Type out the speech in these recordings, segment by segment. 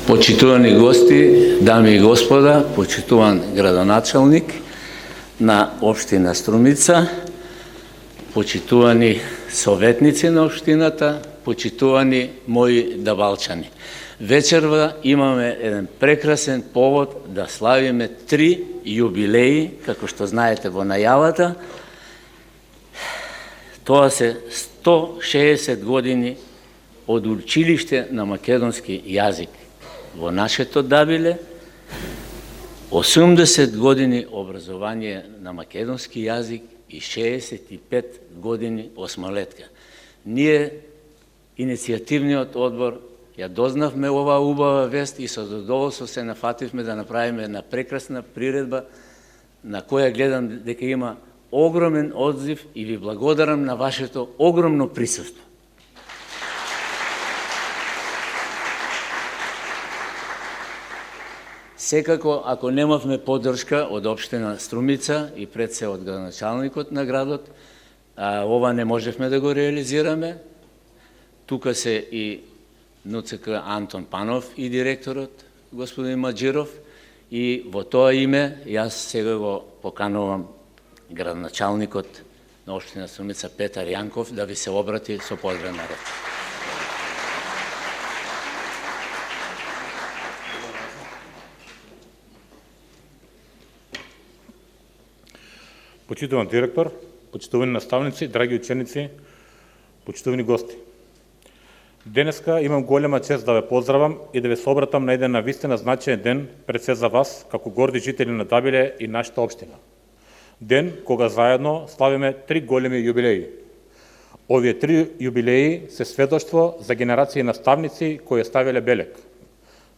Почитувани гости, дами и господа, почитуван градоначалник на општина Струмица, почитувани советници на општината, почитувани мои давалчани. Вечерва имаме еден прекрасен повод да славиме 3 јубилеи, како што знаете во најавата. Тоа се 160 години од училиште на македонски јазик во нашето Дабиле, 80 години образование на македонски јазик и 65 години осмолетка. Ние, иницијативниот одбор, ја дознавме оваа убава вест и со задоволство се нафативме да направиме една прекрасна приредба на која гледам дека има огромен одзив и ви благодарам на вашето огромно присуство. Секако, ако немавме поддршка од општина Струмица и пред се од градоначалникот на градот, ова не можевме да го реализираме. Тука се и НЦК Антон Панов и директорот господин Маџиров, и во тоа име јас сега го поканувам градоначалникот на општина Струмица Петар Јанков да ви се обрати со поздравна реч. Почитуван директор, почитувани наставници, драги ученици, почитувани гости. Денеска имам голема чест да ве поздравам и да ве се обратам на еден навистина значаен ден пред се за вас, како горди жители на Дабиле и нашата општина. Ден кога заедно славиме 3 големи јубилеи. Овие 3 јубилеи се сведоштво за генерации наставници кои ставиле белек,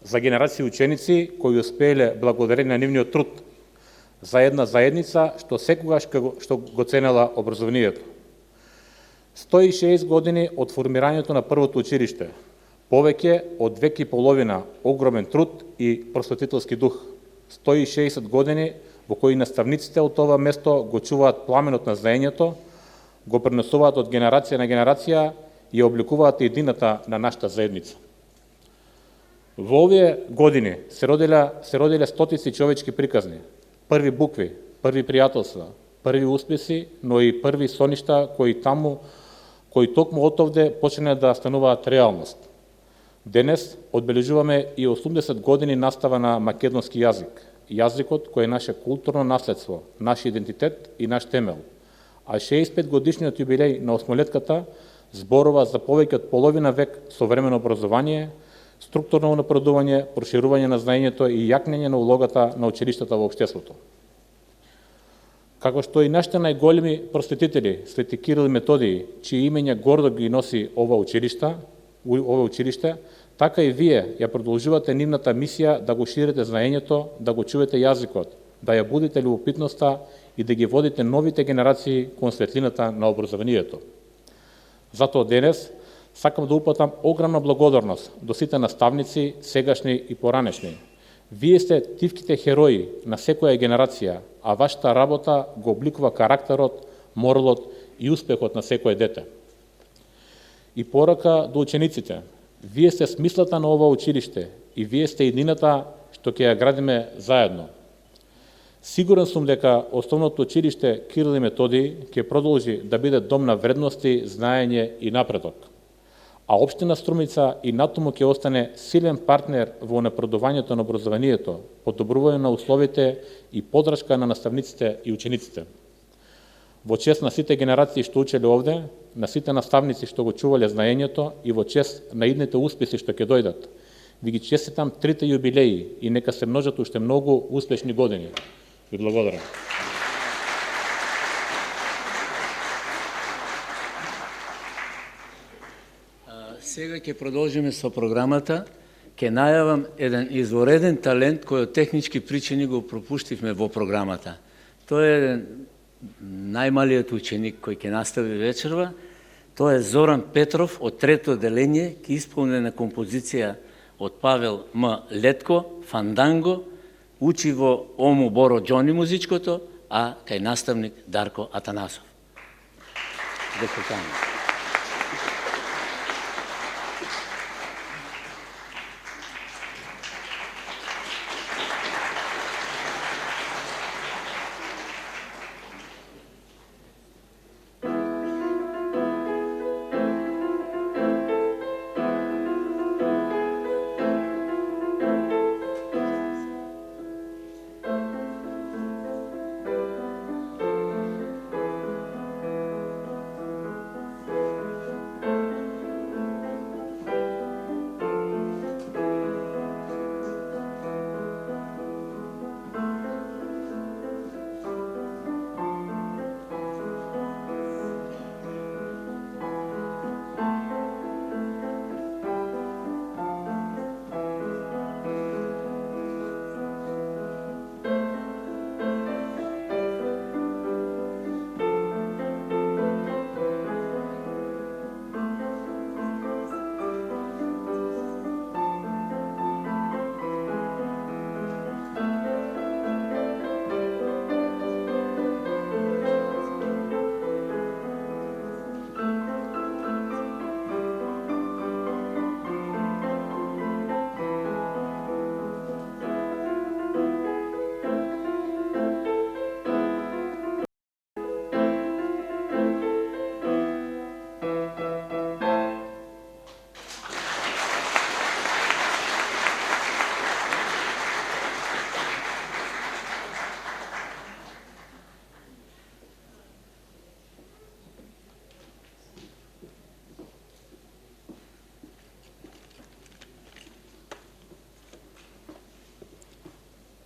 за генерации ученици кои успееле благодарение на нивниот труд, за една заедница што секогаш што го ценела образованието. 160 години од формирањето на првото училиште, повеќе од век и половина огромен труд и просветителски дух. 160 години во кои наставниците од ова место го чуваат пламенот на знаењето, го пренесуваат од генерација на генерација и обликуваат едината на нашата заедница. Во овие години се родиле стотици човечки приказни, први букви, први пријателства, први успеси, но и први соништа кои токму од овде почнале да стануваат реалност. Денес одбележуваме и 80 години настава на македонски јазик, јазикот кој е наше културно наследство, наш идентитет и наш темел. А 65 годишниот јубилеј на осмолетката зборува за повеќе од половина век современо образование, структурно напредување, проширување на знаењето и јакнење на улогата на училиштата во општеството. Како што и нашите најголеми просветители, Свети Кирил и Методиј, чии имења гордо ги носи ова училиште, така и вие ја продолжувате нивната мисија да го ширите знаењето, да го чувате јазикот, да ја будите любопитноста и да ги водите новите генерации кон светлината на образованието. Затоа денес сакам да упатам огромна благодарност до сите наставници, сегашни и поранешни. Вие сте тивките херои на секоја генерација, а вашата работа го обликува карактерот, моралот и успехот на секое дете. И порака до учениците. Вие сте смислата на ова училиште и вие сте едината што ќе ја градиме заедно. Сигурен сум дека основното училиште Кирил и Методиј ќе продолжи да биде дом на вредности, знаење и напредок. А општина Струмица и натаму ќе остане силен партнер во напредувањето на образованието, подобрување на условите и поддршка на наставниците и учениците. Во чест на сите генерации што учеле овде, на сите наставници што го чувале знаењето и во чест на идните успеси што ќе дојдат, ви ги честитам 3 јубилеи и нека се множат уште многу успешни години. Ви благодарам. Сега ќе продолжиме со програмата. Ќе најавам еден извореден талент кој од технички причини го пропуштивме во програмата. Тој е еден најмалиот ученик кој ќе настави вечерва. Тоа е Зоран Петров од 3-то одделение, ќе исполнена композиција од Павел М. Летко, Фанданго, учи во Ому Боро Џони музичкото, а кај наставник Дарко Атанасов.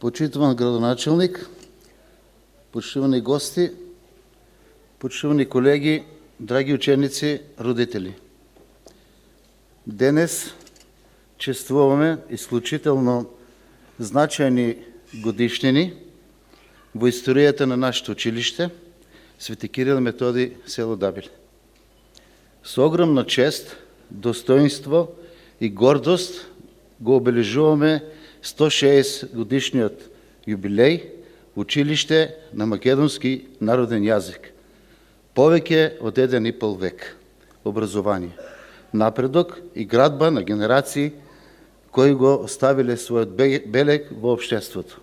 Почитуван градоначалник, почитувани гости, почитувани колеги, драги ученици, родители. Денес чествуваме изключително значайни годишнини во историјата на нашето училище Свети Кирил и Методий, село Дабиле. С огромна чест, достоинство и гордост го обележуваме 160 годишниот юбилеј училиште на македонски народен јазик. Повеќе од 1,5 век образование, напредок и градба на генерации кои го оставиле својот белег во општеството.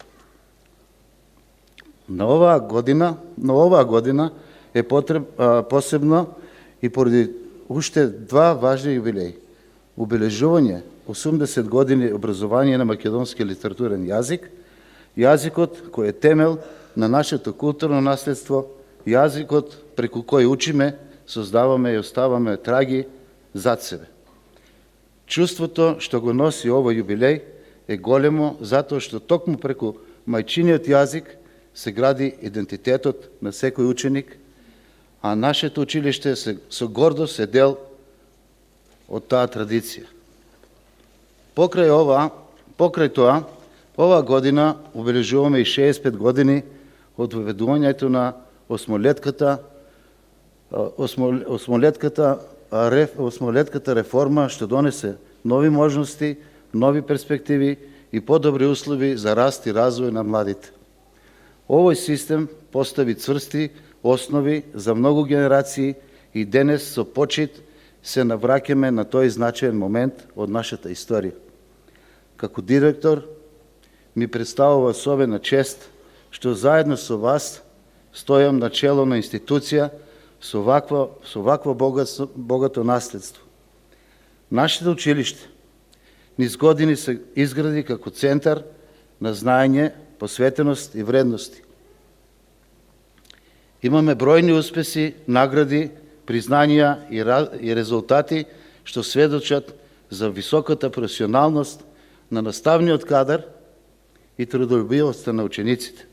На оваа година е посебно и поради уште два важни юбилеи. Обележување 80 години образование на македонски литературен јазик, јазикот кој е темел на нашето културно наследство, јазикот преку кој учиме, создаваме и оставаме траги зад себе. Чувството што го носи овој юбилеј е големо затоа што токму преку мајчиниот јазик се гради идентитетот на секој ученик, а нашето училиште со гордост е дел од таа традиција. Покрај тоа, оваа година обележуваме и 65 години од воведувањето на осмолетката реформа, што донесе нови можности, нови перспективи и подобри услови за раст и развој на младите. Овој систем постави цврсти основи за многу генерации и денес со почит се навраќаме на тој значаен момент од нашата историја. Како директор ми представува особена чест што заедно со вас стојам на чело на институција со вакво богато наследство. Нашето училиште низ години се изгради како центар на знаење, посветеност и вредности. Имаме бројни успеси, награди, признанија и резултати што сведочат за високата професионалност на наставниот кадар и трудолюбивоста на учениците.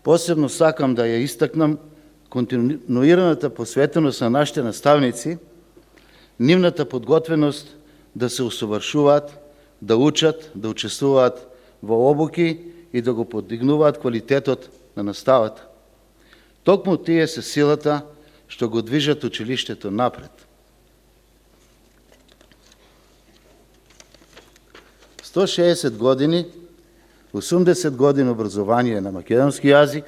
Посебно сакам да ја истакнам континуираната посветеност на нашите наставници, нивната подготвеност да се усовршуваат, да учат, да учествуваат во обуки и да го подигнуваат квалитетот на наставата. Токму тие се силата што го движат училиштето напред. 160 години, 80 години образование на македонски јазик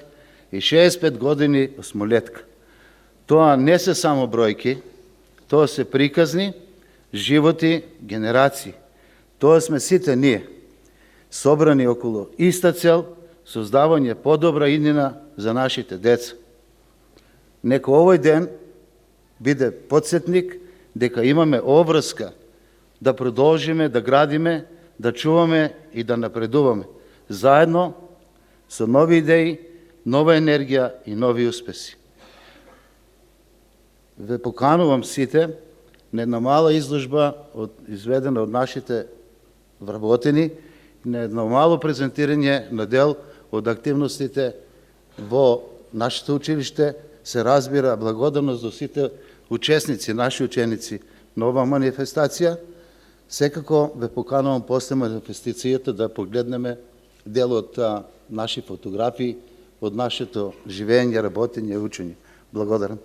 и 65 години осмолетка. Тоа не се само бројки, тоа се приказни, животи, генерации. Тоа сме сите ние, собрани околу иста цел, создавање подобра иднина за нашите деца. Нека овој ден биде подсетник дека имаме обврска да продолжиме, да градиме, да чуваме и да напредуваме, заедно со нови идеи, нова енергија и нови успеси. Ве поканувам сите на една мала изложба изведена од нашите вработени, на едно мало презентирање на дел од активностите во нашето училиште. Се разбира благодарност до сите учесници, наши ученици на оваа манифестација. Секако ве поканувам после манифестацијата да погледнеме дел од наши фотографии од нашето живење, работење и учење. Благодарам.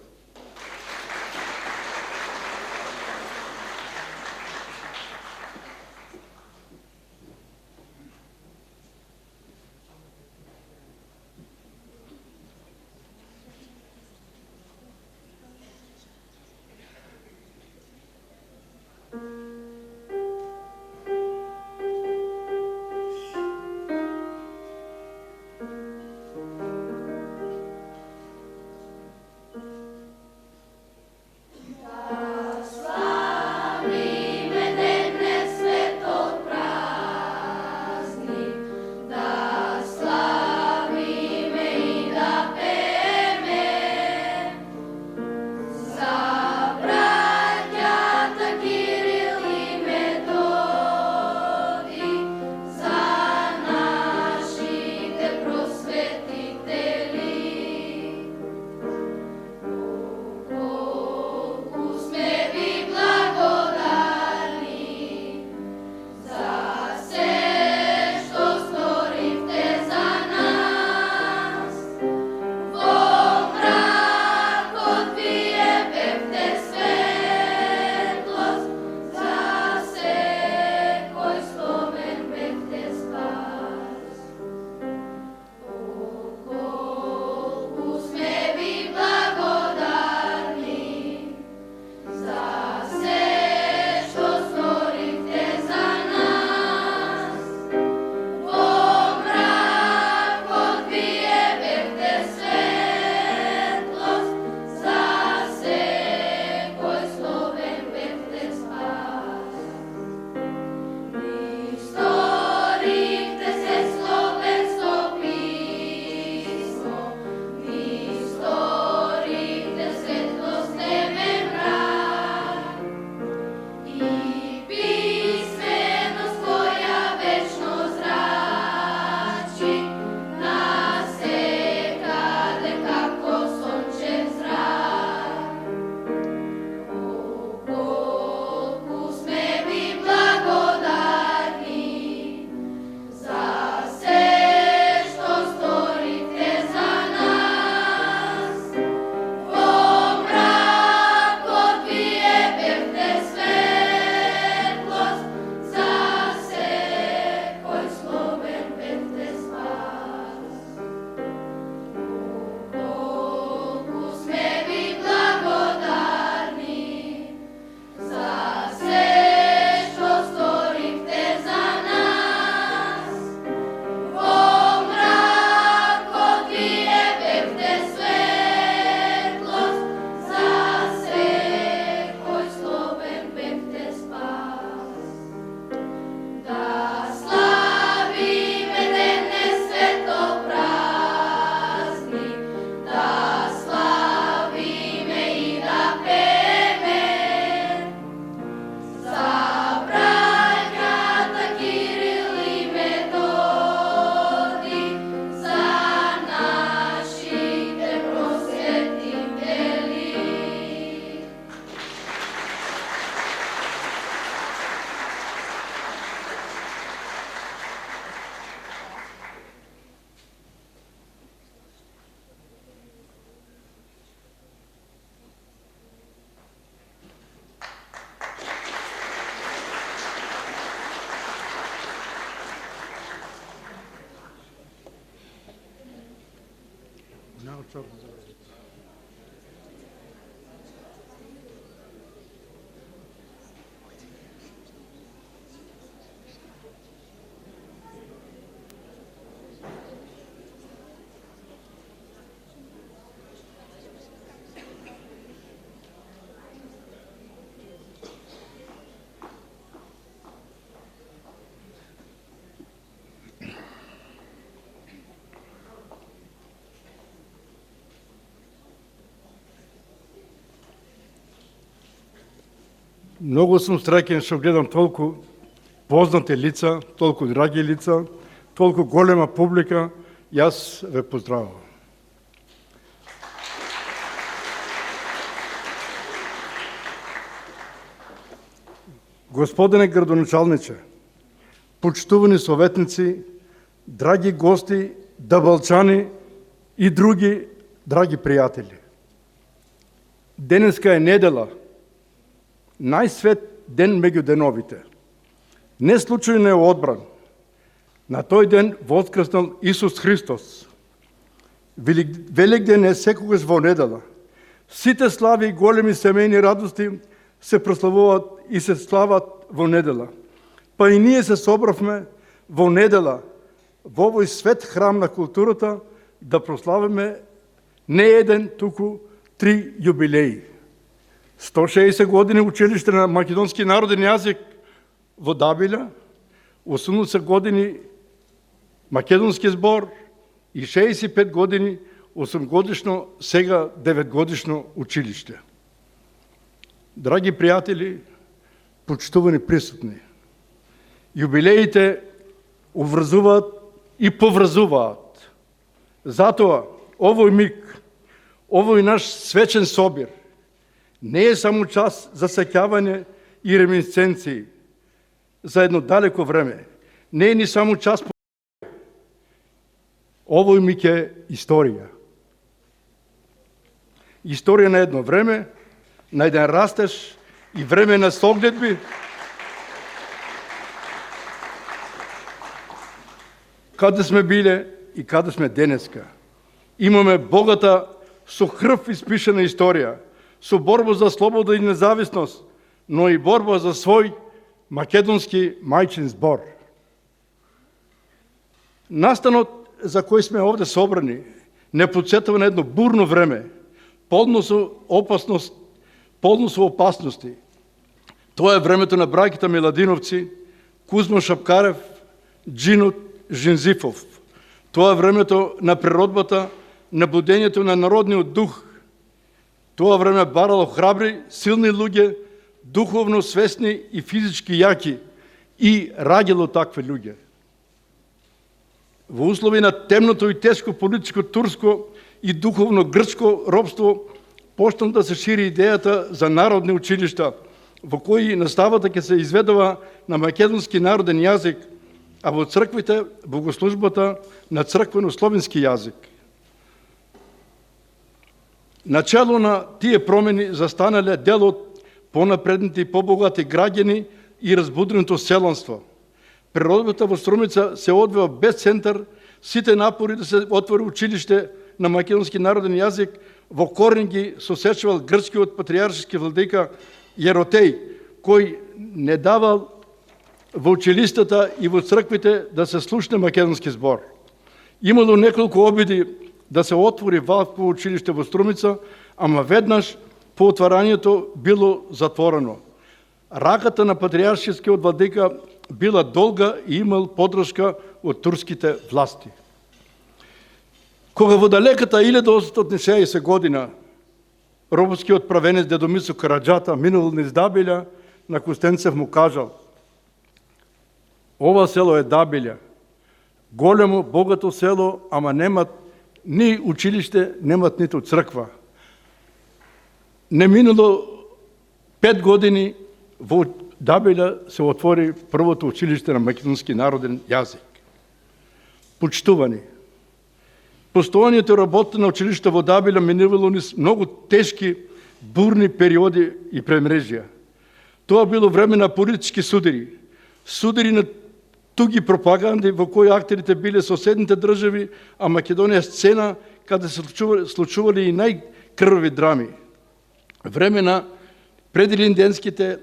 Много съм среќен што гледам толку познати лица, толку драги лица, толку голема публика. Јас ве поздравувам. Господине градоначалниче, почитувани советници, драги гости, дабалчани и други драги пријатели. Денеска е недела, најсвет ден меѓу деновите. Не случајно е одбран. На тој ден воскреснал Исус Христос. Великден е секогаш во недела. Сите слави и големи семејни радости се прославуваат и се слават во недела. Па и ние се собравме во недела, во овој свет храм на културата, да прославиме не еден, туку 3 јубилеи. 160 години училиште на македонски народен јазик во Дабилја, 80 години македонски збор и 65 години 8-годишно, сега 9-годишно училиште. Драги пријатели, почитувани присутни, јубилеите уврзуваат и поврзуваат. Затоа, овој миг, овој наш свечен собир, не е само час за сеќавање и реминисценции за едно далеко време. Не е ни само час. Овој миг е историја. Историја на едно време, на еден растеж и време на согледби, каде сме биле и каде сме денеска. Имаме богата, со крв испишана историја, со борба за слобода и независност, но и борба за свој македонски мајчин збор. Настанот за кој сме овде собрани не подсетува на едно бурно време, полно со опасност, полно со опасности. Тоа е времето на браќата Миладиновци, Кузма Шапкарев, Джинот Жинзифов. Тоа е времето на природбата, на будењето на народниот дух. Тоа време барало храбри, силни луѓе, духовно свесни и физички јаки, и раѓало такви луѓе. Во услови на темното и тешко политичко турско и духовно грчко робство почна да се шири идејата за народни училишта, во кои наставата ќе се изведува на македонски народен јазик, а во црквите богослужбата на црквено-словенски јазик. Начело на тие промени застанале дел од понапредните и побогати граѓани и разбуденото селанство. Природбата во Струмица се одвива без центар, сите напори да се отвори училиште на македонски народен јазик во корен ги сосечувал грчкиот патријаршки владика Јеротеј, кој не давал во училиштата и во црквите да се слушне македонски збор. Имало неколку обиди да се отвори вакво училиште во Струмица, ама веднаш по отварањето било затворено. Раката на патријаршкиот владика била долга и имал подршка од турските власти. Кога во далеката 1860 година робскиот правенец дедо Мицо Караџата минал низ Дабилја, на Костенцев му кажал: ова село е Дабилја, големо, богато село, ама немат ни училиште, немат ниту црква. Не минало 5 години во Дабилја се отвори првото училиште на македонски народен јазик. Почитувани, постојањето и работа на училиште во Дабилја минувало низ многу тешки, бурни периоди и премрежија. Тоа било време на политички судири на туги пропаганди во кои актерите биле соседните држави, а Македонија сцена kada se случували и най-кръви драми. Време на предилинденските,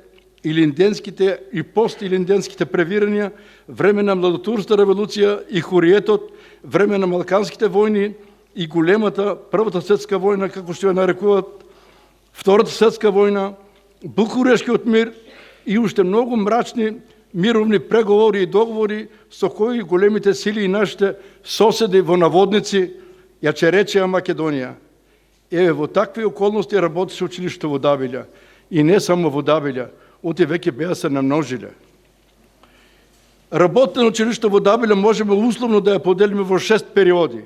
илинденските и постилинденските превирания, време на Младотурската революция и Хуриетот, време на Балканските войни и големата Първата светска война, како ще я нарекуват, Втората светска война, Букурешкиот мир и още много мрачни мировни преговори и договори со кои големите сили и нашите соседи во наводници ја черечеа Македонија. Во такви околности работеше училиште во Давилја. И не само во Давилја, оти веќе беа се намножиле. Работата на училиште во Давилја можеме условно да ја поделиме во 6 периоди.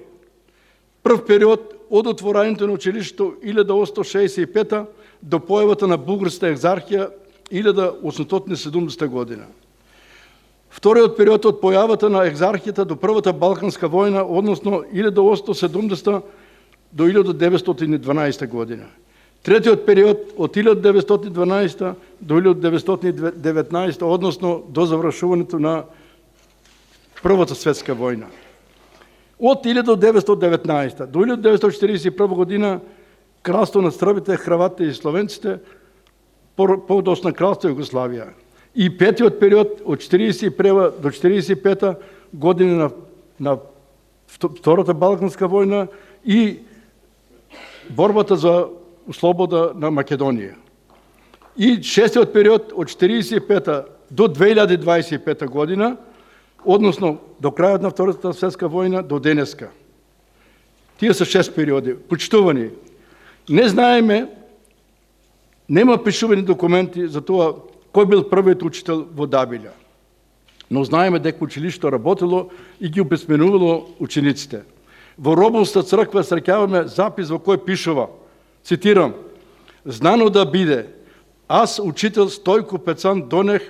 Прв период од отворањето на училиштето 1865 до појавата на Бугарската екзархија 1870 година. Вториот период од појавата на екзархијата до Првата Балканска војна, односно 1870 до 1912 година. Третиот период од 1912 до 1919, односно до завршувањето на Првата светска војна. Од 1919 до 1941 година кралство на србите, хрватите и словенците, подоцна кралство Југославија. И петиот период од 1941 до 1945 година на Втората Балканска војна и борбата за слобода на Македонија. И шестиот период од 1945 до 2025 година, односно до крајот на Втората светска војна до денеска. Тие се 6 периоди. Почитувани, не знаеме, нема пишувани документи за тоа кој бил првиот учител во Давилја. Но знаеме дека училиштето работело и ги обезменувало учениците. Во Робовска црква среќаваме запис во кој пишува, цитирам: "Знано да биде, аз учител Стојко Пецан донех,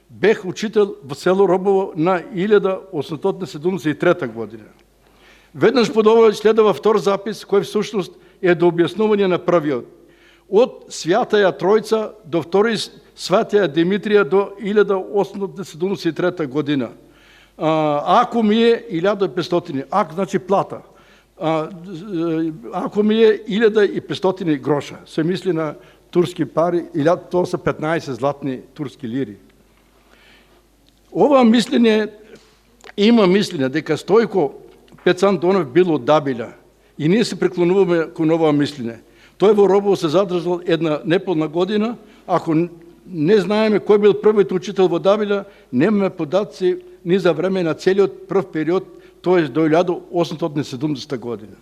бех учител во село Робово на 1873 година." Веднаш под ова следува втор запис, кој всушност е до објаснување на првиот. Од Свјатаја Тројца до втори Святаја Димитрија до 1873 година. Ако ми е 1500, ако значи плата, ако ми е 1500 гроша, се мисли на турски пари, тоа се 15 златни турски лири. Ова мислење, има мислење дека Стојко Пецан Донев бил од Давилја и ние се преклонуваме кон ова мислење. Тој во Робово се задржал една неполна година. Ако не знаеме кој бил првиот учител во Давилја, немаме податци ни за време на целиот прв период, т.е. до 1870 година.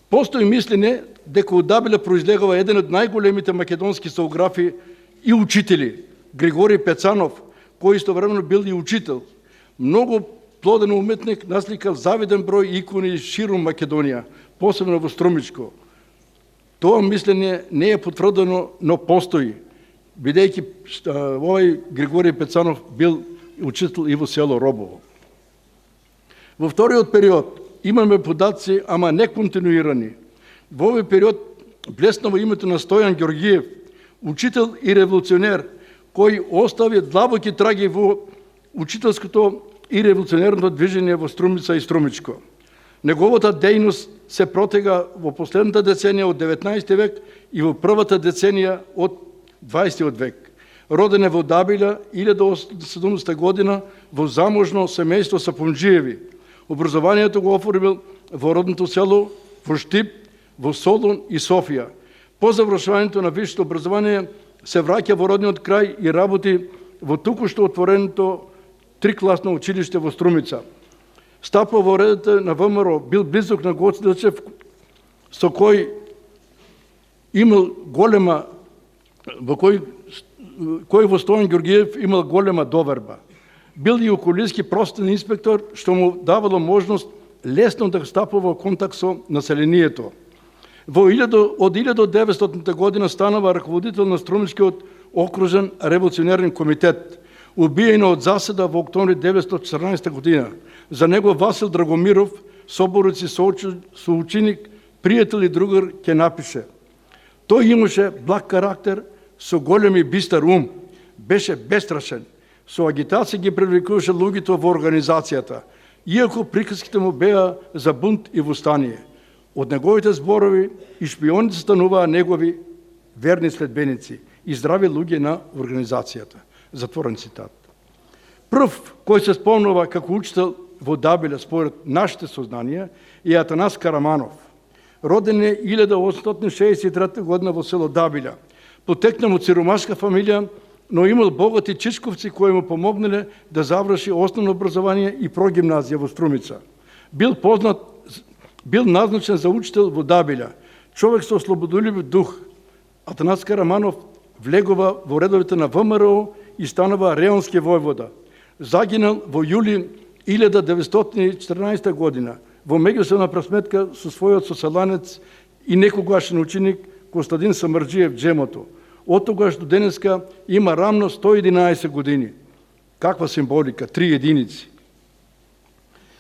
Постои мислење дека од Давилја произлегува еден од најголемите македонски соографи и учители, Григорий Пецанов, кој истовремено бил и учител. Многу плоден уметник, насликал завиден број икони широм Македонија, посебно во Струмичко. Тоа мислење не е потврдено, но постои, бидејќи овој Григорий Пецанов бил учител и во село Робово. Во вториот период имаме податци, ама не континуирани. Во овој период блеснува името на Стојан Ѓорѓиев, учител и револуционер, кој остави длабоки траги во учителското и револуционерното движење во Струмица и Струмичко. Неговата дејност се протега во последната деценија од 19 век и во првата деценија од 20 век. Роден е во Давилја 1870 година во заможно семејство Сапунџиеви. Образованието го оформил во родното село, во Штип, во Солун и Софија. По завршувањето на висшето образование се враќа во родниот крај и работи во токушто отвореното трикласно училиште во Струмица. Стапа во редите на ВМРО, бил близок на Гоце Делчев, со кој имал голема, кој во Стојан Ѓорѓиев имал голема доверба. Бил и околински простен инспектор, што му давало можност лесно да стапува во контакт со населението. Од 1900 година станава раководител на Струмичкиот окружен револуционерен комитет, убиено од заседа во октомври 1914 година. За него Васил Драгомиров, соборец и соученик, пријател и другар, ќе напише: "Тој имаше благ карактер, со голем и бистар ум, беше бестрашен, со агитација ги привлекуваше луѓето во организацијата. иако приказките му беа за бунт и восстание. Од неговите зборови и шпионите стануваа негови верни следбеници и здрави луѓе на организацијата. Затворен цитат. Прв кој се спомнува како учител во Дабилја според нашите сознанија е Атанас Караманов. Роден е 1863 година во село Дабилја. Потекнал од сиромашка фамилија, но имал богати чичковци кои му помогнале да заврши основно образование и прогимназија во Струмица. Бил назначен за учител во Дабилја. Човек со слободолюбив дух. Атанас Караманов влегува во редовите на ВМРО и станува реонски војвода. Загинал во јули 1914 година во меѓусебна пресметка со својот соселанец и некогашен ученик Костадин Самарџиев Джемото. Од тогаш до денеска има рамно 111 години. Каква символика, 3 единици.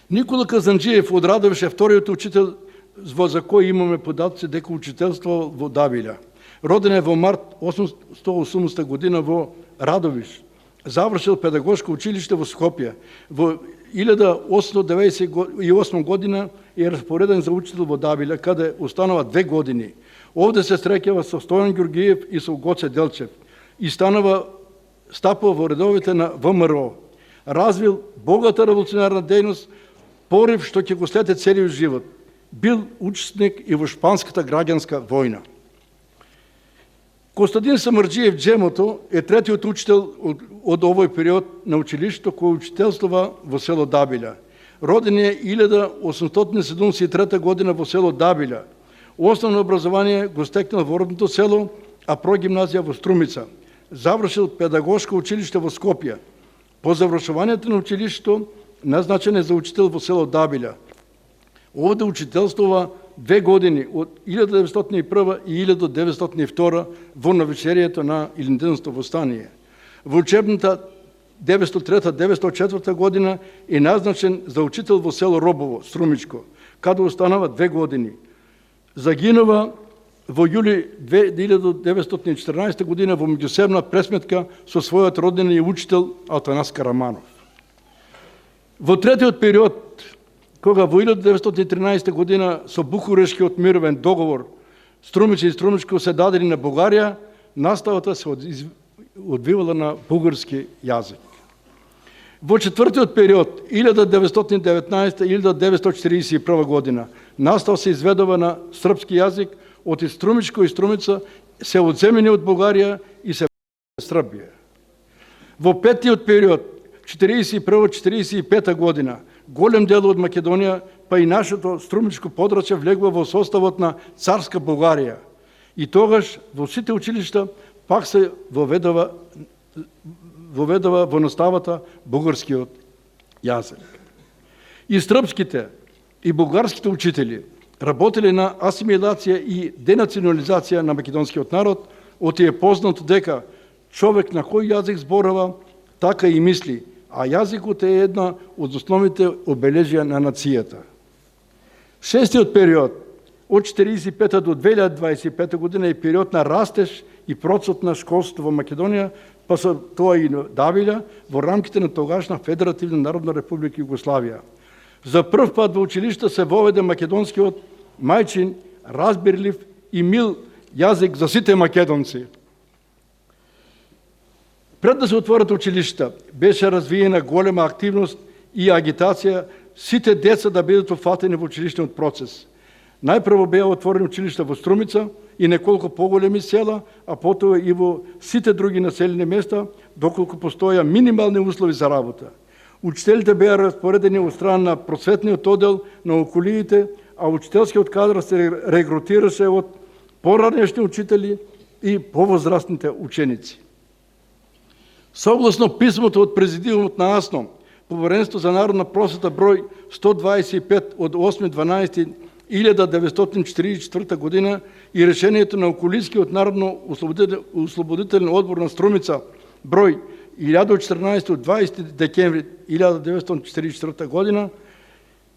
Никола Казанџиев од Радовиш е вториот учител за кој имаме податци дека учителство во Дабилја. Роден е во март 880 година во Радовиш. Завршил педагошко училиште во Скопје. Во 1898 година е распореден за учител во Дабилја, каде останува 2 години. Овде се среќава со Стојан Ѓоргиев и со Гоце Делчев и стапува во редовите на ВМРО. Развил богата револуционарна дејност, порив што ќе го следе целиот живот. Бил учесник и во Шпанската граѓанска војна. Костадин Самарџиев Джемото е третиот учител од овој период на училиштето кој учителствува во село Дабилја. Роден е 1873 година во село Дабилја. Основно образование го стекнал во родното село, а прогимназија во Струмица. Завршил педагошко училиште во Скопје. По завршувањето на училиштето назначен е за учител во село Дабилја. Овде учителствува 2 години од 1901 и 1902 во навечерието на Илинденското восстание. Во учебната 903-904 година е назначен за учител во село Робово, Струмичко, каде останава 2 години. Загинува во јули 1914 година во меѓусебна пресметка со својот роден и учител Атанас Караманов. Во третиот период, кога во 1913 година со Букурешкиот мировен договор Струмица и Струмичко се дадени на Бугарија, наставата се одвивала на бугарски јазик. Во четвртиот период, 1919-1941 година, настав се изведува на српски јазик, од Струмичко и Струмица се одземени од Бугарија и се Србија. Во петиот период, 1941-1945 година, голем дел од Македонија, па и нашето Струмичко подрачје влегува во составот на царска Бугарија. И тогаш во сите училишта пак се воведува во наставата бугарскиот јазик. И српските и бугарските учители работеле на асимилација и денационализација на македонскиот народ, оти е познато дека човек на кој јазик зборува, така и мисли, а јазикот е една од основните обележја на нацијата. Шестиот период, од 1945 до 2025 година, е период на растеж и процот на школството во Македонија, па со тоа и Дабилја, во рамките на тогашна Федеративна Народна република Југославија. За прв пат во училишта се воведе македонскиот мајчин, разбирлив и мил јазик за сите македонци. Пред да се отворат училишта, беше развиена голема активност и агитација сите деца да бидат уфатени во училиштниот процес. Најпрво беа отворени училишта во Струмица и неколку поголеми села, а потоа и во сите други населени места, доколку постоја минимални услови за работа. Учителите беа распоредени од страна на просветниот оддел на околиите, а учителскиот кадар се регрутираше од поранешни учители и повозрастните ученици. Согласно писмото од президиумот на АСНО, Повеrenство за народна просвета број 125 од 8.12.1944 година и решението на Околийскиот народно ослободителен одбор на Струмица број 1014 од 20 декември 1944 година,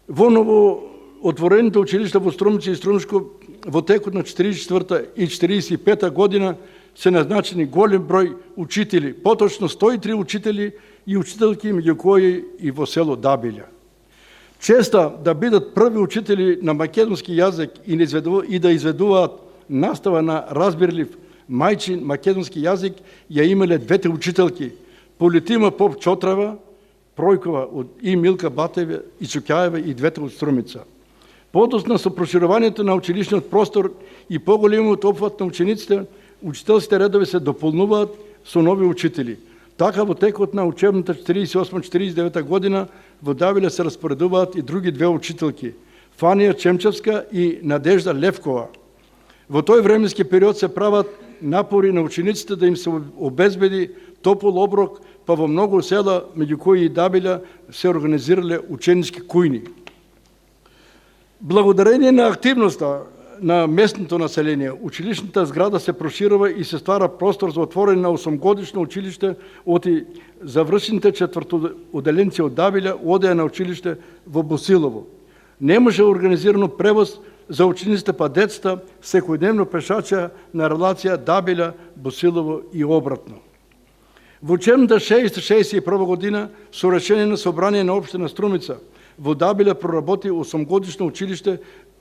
во ново отворените училишта во Струмица и Струмишко во текот на 44 и 45 година се назначени голем број учители, поточно 103 учители и учителки, меѓу кои и во село Дабилја. честа да бидат први учители на македонски јазик и да изведуваат настава на разбирлив мајчин македонски јазик, ја имале двете учителки, Политима Поп Чотрава, Пројкова и Милка Батева и Чукјаева и двете од Струмица. Подоцна со проширувањето на училишниот простор и поголемиот опфат на учениците, учителските редови се дополнуваат со нови учители. Така во текот на учебната 48-49 година во Давиле се распоредуваат и други две учителки, Фанија Чемчевска и Надежда Левкова. Во тој временски период се прават напори на учениците да им се обезбеди топол оброк, па во многу села, меѓу кои и Давиле, се организирале ученички кујни. Благодарение на активноста на местното население, училишната зграда се проширува и се ствара простор за отворење на 8-годишно училиште, оти завршените четвртооделенци од Давиле одеа на училиште во Босилово. Не може организирано превоз за учениците, па децата секојдневно пешача на релација Давиле, Босилово и обратно. Во учебната 60-61 година, со решение на собрание на општина Струмица, во Давиле проработи 8-годишно училиште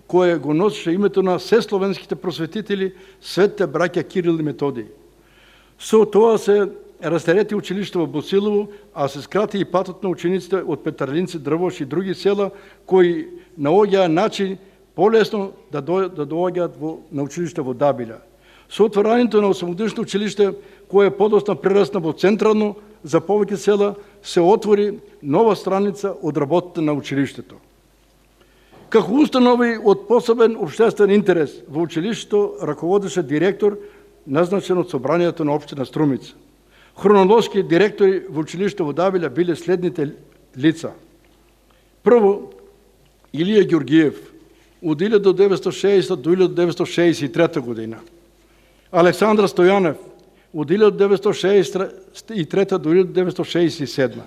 кое го носеше името на сесловенските просветители светите браќа Кирил и Методий. Со тоа се растерети училиште во Босилово, а се скрати и патот на учениците од Петарлинци, Дрвош и други села, кои наоѓаа начин полесно да доаѓаат на училиште во Давиле. Со отворањето на 8-годишно училиште, кое подоцна прерасна во централно за повеќе села, се отвори нова страница од работата на училиштето. Како установи од посебен општествен интерес, во училиштето раководеше директор, назначен од собранието на општина Струмица. Хронолошки директори во училиштето во Давиле биле следните лица. Прво, Илија Ѓоргиев, од 1960 до 1963 година. Александр Стојанев, од 1963 до 1967.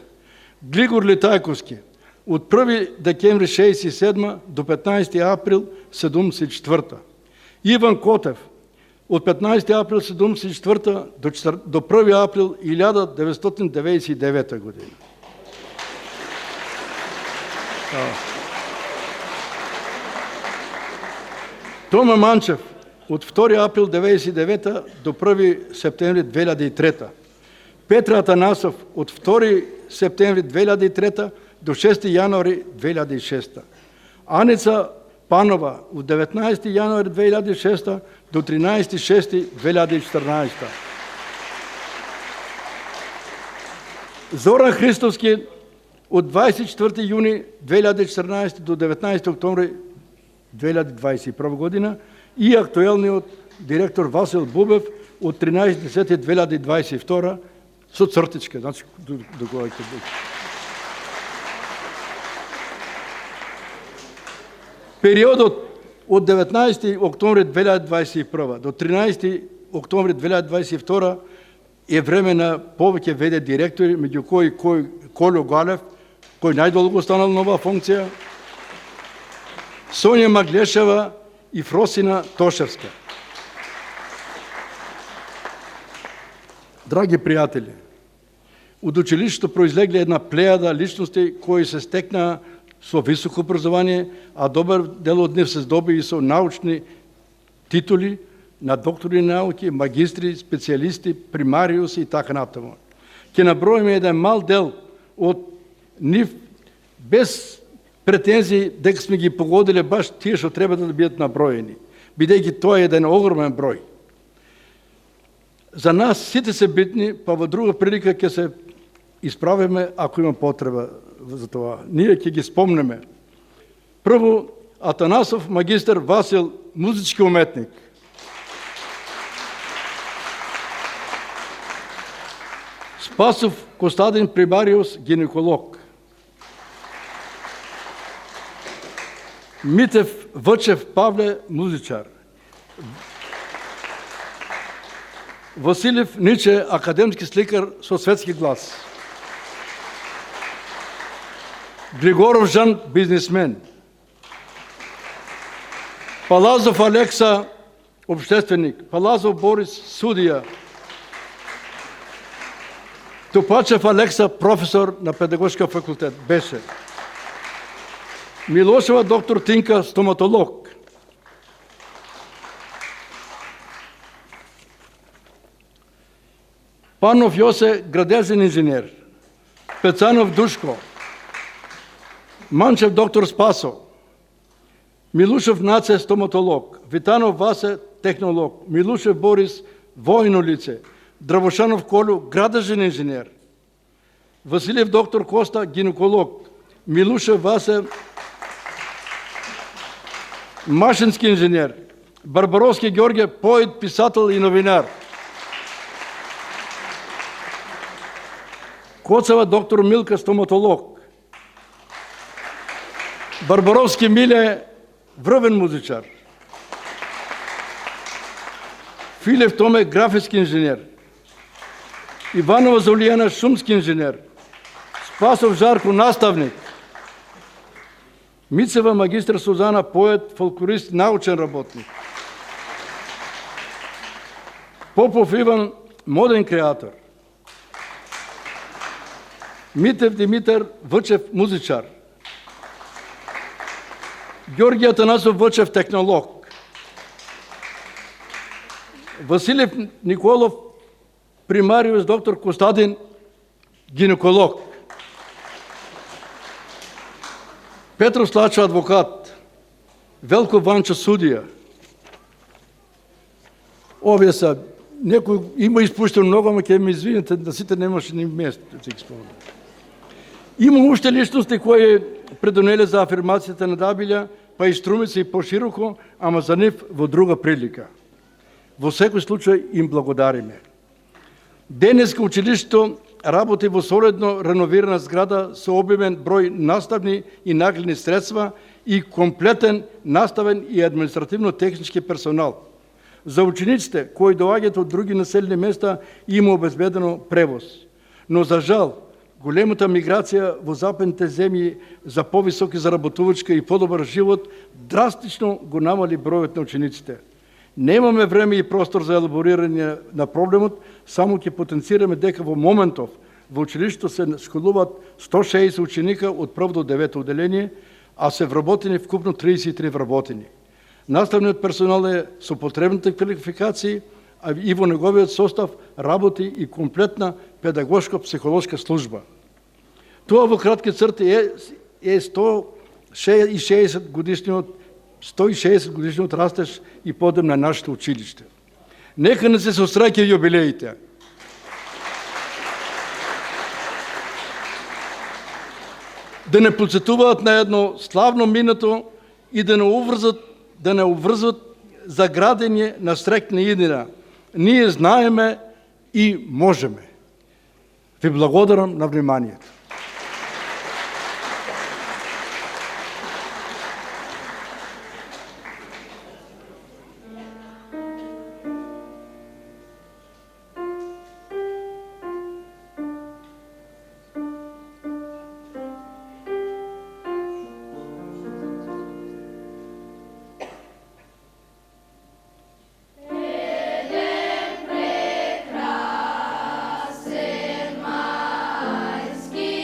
Глигор Литајковски, од 1 декември 1967 до 15 април 1974. Иван Котев, од 15 април 1974 до 1 април 1999 година. Тома Манчев, од 2 април 1999 до 1 септември 2003. Петра Атанасов, од 2 септември 2003 до 6 јануари 2006. Аница Панова, од 19 јануари 2006 до 13 2014. Зоран Христовски, од 24 јуни 2014 до 19 октомври 2021 година и актуелниот директор Васил Бубев од 13.10.2022 со цртичка, значи до кога ќе биде. Периодот од 19 октомври 2021 до 13 октомври 2022 е време на повеќе ВД директори, меѓу кои Колјо Галев, кој најдолго останал нова функција, Сонја Маглешева и Фросина Тошевска. Драги пријатели, од училиштето произлегле една плејада личности кои се стекнаа со високо образование, а добар дел од нив се здоби и со научни титули на доктори на науки, магистри, специјалисти, примариуси и така натаму. Ќе наброиме еден мал дел од нив без претензии дека сме ги погодиле баш тие што треба да бидат наброени, бидејќи тоа е еден огромен број. За нас сите се битни, па во друга прилика ќе се исправиме ако има потреба за тоа. Ние ќе ги спомнеме. Прво, Атанасов магистар Васил, музички уметник. Спасов Костадин Примариус, гинеколог. Митев Вачев Павле, музичар. Василев Ниче, академски сликар со светски глас. Григоров Жан, бизнесмен. Палазов Алекса, общественик. Палазов Борис, судија. Топачев Алекса, професор на педагошка факултет, беше. Милошева доктор Тинка, стоматолог. Панов Йосе, градежен инженер. Пецанов Душко. Манчев доктор Спасо. Милушев Наце, стоматолог. Витанов Васе, технолог. Милушев Борис, военно лице. Дравошанов Колю, градежен инженер. Василев доктор Коста, гинеколог. Милушев Васе, машински инженер. Барбаровски Георгия, поет, писател и новинар. Коцева доктор Милка, стоматолог. Барбаровски Миле, връвен музичар. Филев Томе, графически инженер. Иванова Золияна, шумски инженер. Спасов Жарко, наставник. Мицева магистър Сузана, поет, фолклорист, научен работник. Попов Иван, моден креатор. Митев Димитър Въчев, музичар. Георги Атанасов Въчев, технолог. Василев Николов, примариус доктор Костадин, гинеколог. Петро Слачо, адвокат. Велко Ванчо, судия. Овие са, некои има изпущено много, ама ке ме извините, да сите немаше ни место, да си ги спомням. Има още личности кои предонели за афирмацията на Дабиля, па и струмица и по-широко, ама за нив во друга прилика. Во секој случај им благодариме. Денеска училището работи во солидно реновирана зграда со обимен број наставни и нагледни средства и комплетен наставен и административно-технички персонал. За учениците кои доаѓаат од други населени места има обезбедено превоз. Но за жал, големата миграција во западните земји за повисоки заработувачка и подобар живот драстично го намали бројот на учениците. Немаме време и простор за елаборирање на проблемот, само ќе потенцираме дека во моментов во училиштето се школуваат 160 ученика од прв до 9 одделение, а се вработени вкупно 33 вработени. Наставниот персонал е со потребните квалификации, а и во неговиот состав работи и комплетна педагошко-психолошка служба. Тоа во кратки црти е 160 годишниот растеж и подем на нашето училиште. Нека не се сосреќа јубилеите. Да не подсетуваат на едно славно минато и да не обврзват за градење на срекна иднина. Ние знаеме и можеме. Ви благодарам на вниманието. Прекрасен майски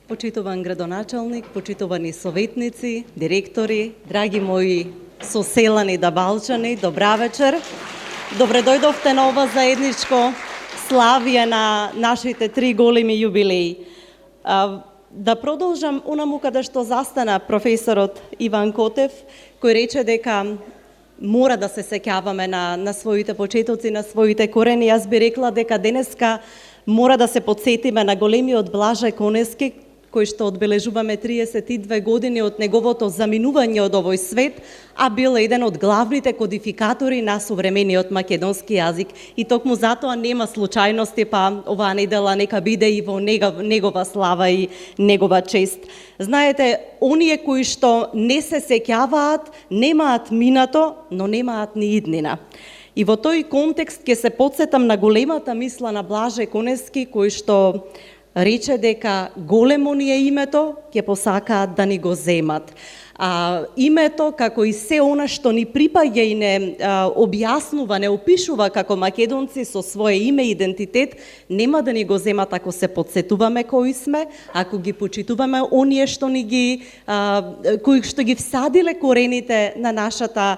Почитуван градоначалник, почитувани советници, директори, драги мои соселани Дабалчани, добра вечер. Добре дојдовте на ова заедничко славие на нашите 3 големи јубилеи. Да продолжам онаму каде што застана професорот Иван Котев, кој рече дека мора да се сеќаваме на своите почетоци, на своите корени. Јас би рекла дека денеска мора да се подсетиме на големиот Блаже Конески, кој што одбележуваме 32 години од неговото заминување од овој свет, а бил еден од главните кодификатори на современиот македонски јазик. И токму затоа нема случајности, па оваа недела нека биде и во негова слава и негова чест. Знаете, оние кои што не се сеќаваат, немаат минато, но немаат ни иднина. И во тој контекст ќе се подсетам на големата мисла на Блаже Конески, кој што рече дека големо ни е името, ќе посакаат да ни го земат. Името, како и се она што ни припаѓа и не објаснува, не опишува како македонци со свое име и идентитет, нема да ни го земат ако се подсетуваме кои сме, ако ги почитуваме оние што ни ги кои што ги всадиле корените на нашата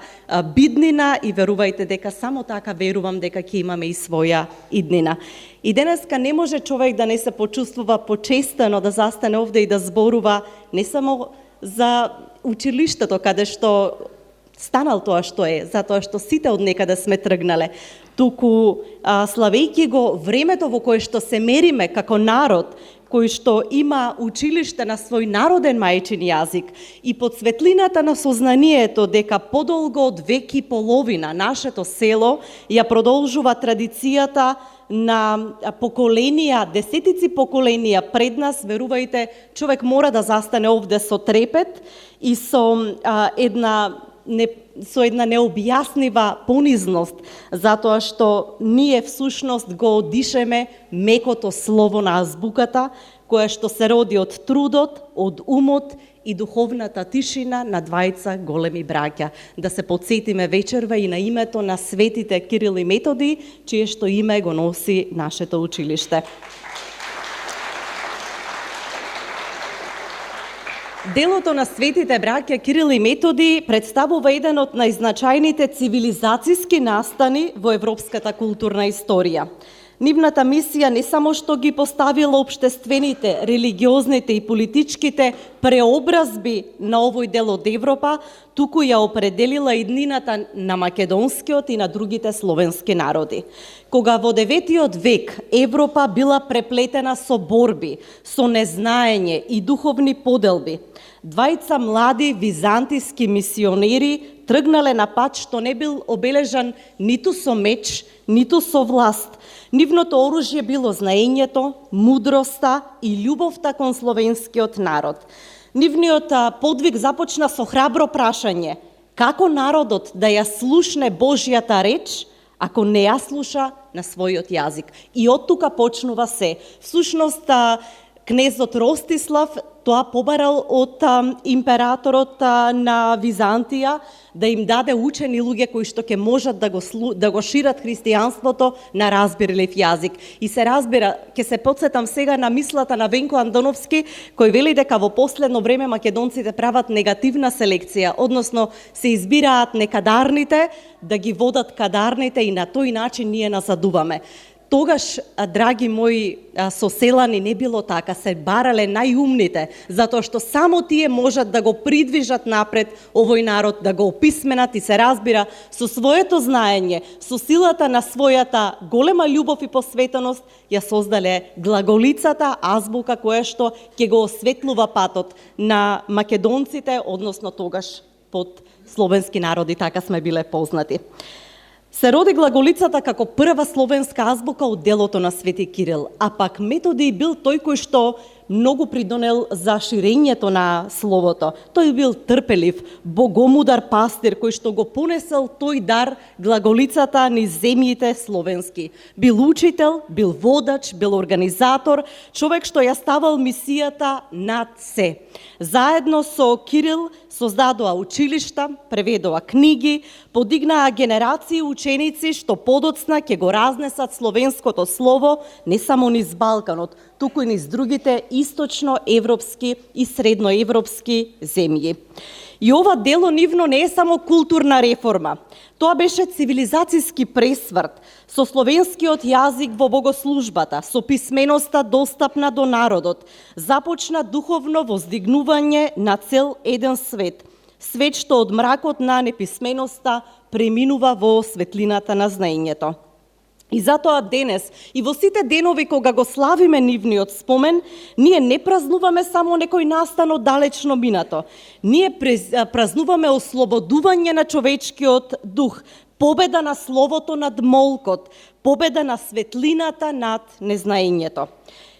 биднина, и верувајте дека само така верувам дека ќе имаме и своја иднина. И денеска не може човек да не се почувствува почестено да застане овде и да зборува не само за училиштето каде што станал тоа што е, затоа што сите од некаде сме тргнале, туку славејќи го времето во кое што се мериме како народ, кој што има училиште на свој народен мајчин јазик, и под светлината на сознанието дека подолго од век и половина нашето село ја продолжува традицијата на поколенија, десетици поколенија пред нас, верувајте, човек мора да застане овде со трепет и со една необјаснива понизност, затоа што ние всушност го дишеме мекото слово на азбуката, која што се роди од трудот, од умот и духовната тишина на двајца големи браќа. Да се подсетиме вечерва и на името на светите Кирил и Методи, чие што име го носи нашето училиште. Делото на светите браќа Кирил и Методи представува еден од најзначајните цивилизацијски настани во европската културна историја. Нивната мисија не само што ги поставила општествените, религиозните и политичките преобразби на овој дел од Европа, туку ја определила иднината на македонскиот и на другите словенски народи. Кога во 9 век Европа била преплетена со борби, со незнаење и духовни поделби, двајца млади византиски мисионери тргнале на пат што не бил обележан ниту со меч, ниту со власт. Нивното оружје било знаењето, мудроста и љубовта кон словенскиот народ. Нивниот подвиг започна со храбро прашање: како народот да ја слушне Божјата реч, ако не ја слуша на својот јазик? И од тука почнува се. Всушност, кнезот Ростислав тоа побарал од императорот на Византија да им даде учени луѓе кои што ќе можат да го шират христијанството на разбирлив јазик. И се разбира, ќе се потсетам сега на мислата на Венко Андоновски, кој вели дека во последно време македонците прават негативна селекција, односно се избираат некадарните да ги водат кадарните и на тој начин ние назадуваме. Тогаш, драги мои соселани, не било така, се барале најумните, затоа што само тие можат да го придвижат напред овој народ, да го описменат и се разбира со своето знаење, со силата на својата голема љубов и посветеност, ја создале глаголицата, азбука која што ќе го осветлува патот на македонците, односно тогаш под словенски народи, така сме биле познати. Се роди глаголицата како прва словенска азбука од делото на Свети Кирил, а пак Методи бил тој кој што многу придонел за ширењето на словото. Тој бил трпелив, богомудар пастир кој што го понесел тој дар глаголицата низ земјите словенски. Бил учител, бил водач, бил организатор, човек што ја ставал мисијата над се. Заедно со Кирил создадоа училишта, преведоа книги, подигнаа генерации ученици што подоцна ќе го разнесат словенското слово не само низ Балканот, туку и низ другите источноевропски и средноевропски земји. И ова дело нивно не е само културна реформа, тоа беше цивилизацијски пресврт со словенскиот јазик во богослужбата, со писменоста достапна до народот, започна духовно воздигнување на цел еден свет, свет што од мракот на неписменоста преминува во светлината на знаењето. И затоа денес, и во сите денови кога го славиме нивниот спомен, ние не празнуваме само некој настан од далечно минато. Ние празнуваме ослободување на човечкиот дух, победа на словото над молкот, победа на светлината над незнаењето.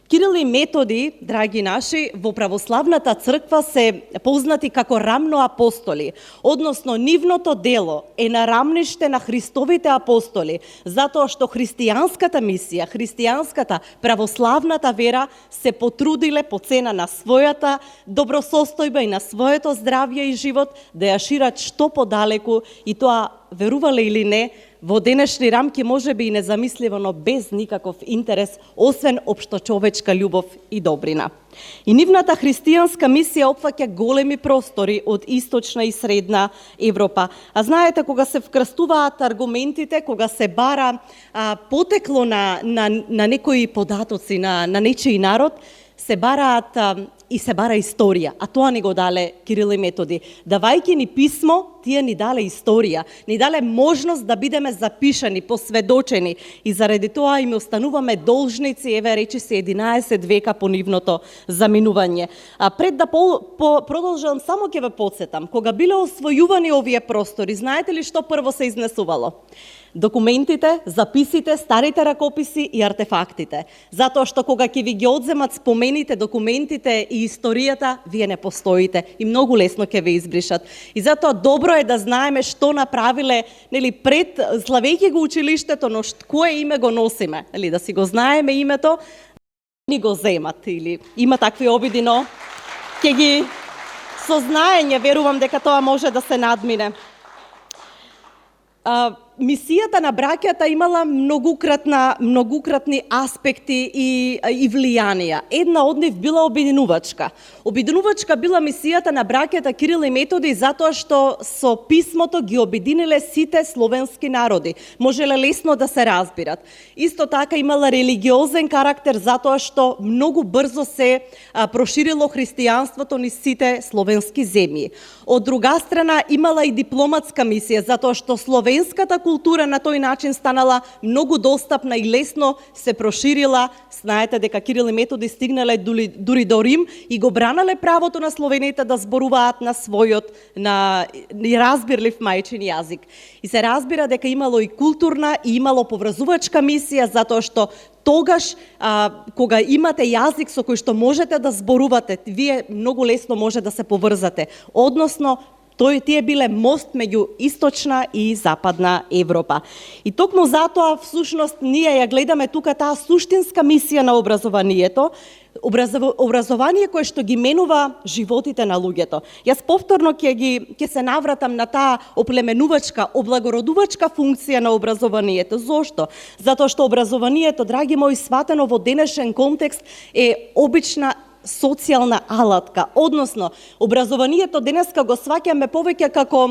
Кирил и Методи, драги наши, во православната црква се познати како рамноапостоли, односно нивното дело е на рамниште на Христовите апостоли, затоа што христијанската мисија, христијанската православната вера се потрудиле по цена на својата добросостојба и на своето здравје и живот да ја шират што подалеку, и тоа, верувале или не, во денешни рамки може би и незамисливо, но без никаков интерес, освен општочовечка љубов и добрина. И нивната христијанска мисија опфаќа големи простори од источна и средна Европа. А знаете, кога се вкрстуваат аргументите, кога се бара потекло на некои податоци на нечиј народ, се бараат и се бара историја, а тоа ни го дале Кирил и Методи. Давајќи ни писмо, тие ни дале историја, ни дале можност да бидеме запишани, посведочени, и заради тоа им остануваме должници, еве речи се 11 века по нивното заминување. А пред да продолжам, само ќе ве подсетам, кога биле освојувани овие простори, знаете ли што прво се изнесувало? Документите, записите, старите ракописи и артефактите. Затоа што кога ќе ви ги одземат спомените, документите и историјата, вие не постоите и многу лесно ќе ве избришат. И затоа добро е да знаеме што направиле, нели, пред славејќи го училиштето, но кое име го носиме, нели, да си го знаеме името, ни го земат или има такви обиди, но ќе ги со знаење верувам дека тоа може да се надмине. Мисијата на браќата имала многукратни аспекти и влијанија. Една од нив била обединувачка. Обединувачка била мисијата на браќата Кирил и Методи затоа што со писмото ги обединиле сите словенски народи. Можеле лесно да се разбират. Исто така имала религиозен карактер затоа што многу брзо се проширило христијанството низ сите словенски земји. Од друга страна имала и дипломатска мисија затоа што словенската култура на тој начин станала многу достапна и лесно се проширила. Знаете дека Кирил и Методи стигнале дури до Рим и го бранале правото на словените да зборуваат на својот разбирлив мајчин јазик. И се разбира дека имало и културна и имало поврзувачка мисија затоа што тогаш, кога имате јазик со кој што можете да зборувате, вие многу лесно може да се поврзате. Односно, тие биле мост меѓу источна и западна Европа. И токму затоа, всушност, ние ја гледаме тука таа суштинска мисија на образованието, образование кое што ги менува животите на луѓето. Јас повторно ќе се навратам на таа оплеменувачка, облагородувачка функција на образованието. Зошто? Затоа што образованието, драги мои, сватено во денешен контекст е обична социјална алатка, односно образованието денеска го сваќаме повеќе како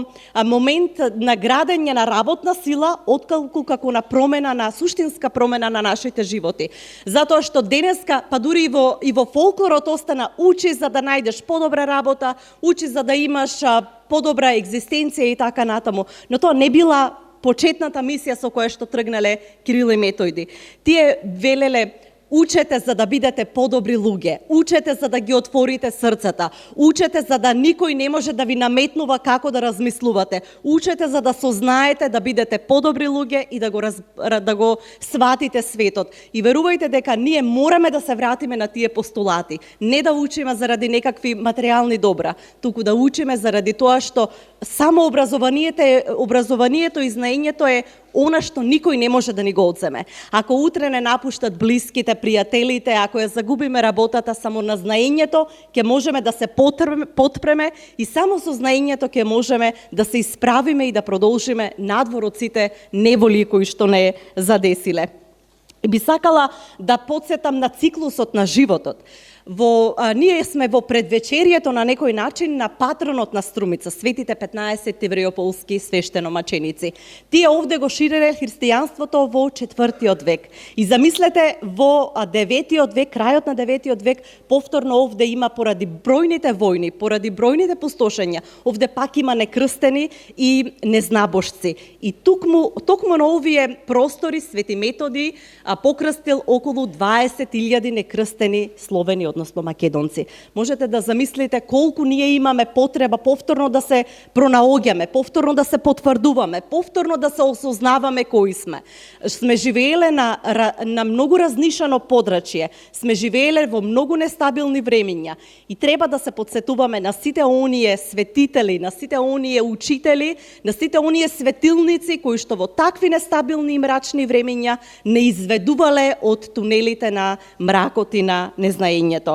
момент на градење на работна сила, отколку како на промена, на суштинска промена на нашите животи. Затоа што денеска, па дури и во фолклорот остана, учи за да најдеш подобра работа, учи за да имаш подобра екзистенција и така натаму. Но тоа не била почетната мисија со која што тргнале Кирил и Методи. Тие велеле: учете за да бидете подобри луѓе, учете за да ги отворите срцата, учете за да никој не може да ви наметнува како да размислувате, учете за да сознаете да бидете подобри луѓе и да го сватите светот. И верувајте дека ние мораме да се вратиме на тие постулати, не да учиме заради некакви материјални добра, туку да учиме заради тоа што само образованието и знаењето е она што никој не може да ни го одземе. Ако утре не напуштат блиските, пријателите, ако ја загубиме работата, само на знаењето ќе можеме да се потпреме и само со знаењето ќе можеме да се исправиме и да продолжиме надвор од сите неволи кои што не задесиле. Би сакала да подсетам на циклусот на животот. Ние сме во предвечерието на некој начин на патронот на Струмица, светите 15 евреополски свештеномаченици. Тие овде го ширеле христијанството во 4 век. И замислете, во 9 век, крајот на 9 век, повторно овде има поради бројните војни, поради бројните пустошења, овде пак има некрстени и незнабожци. И токму на овие простори Свети Методи покрстил околу 20.000 некрстени словени, односно македонци. Можете да замислите колку ние имаме потреба повторно да се пронаоѓаме, повторно да се потврдуваме, повторно да се осознаваме кои сме. Сме живееле на многу разнишано подрачје, сме живееле во многу нестабилни времиња и треба да се подсетуваме на сите оние светители, на сите оние учители, на сите оние светилници кои што во такви нестабилни и мрачни времиња не изведувале од тунелите на мракот и на незнаењето.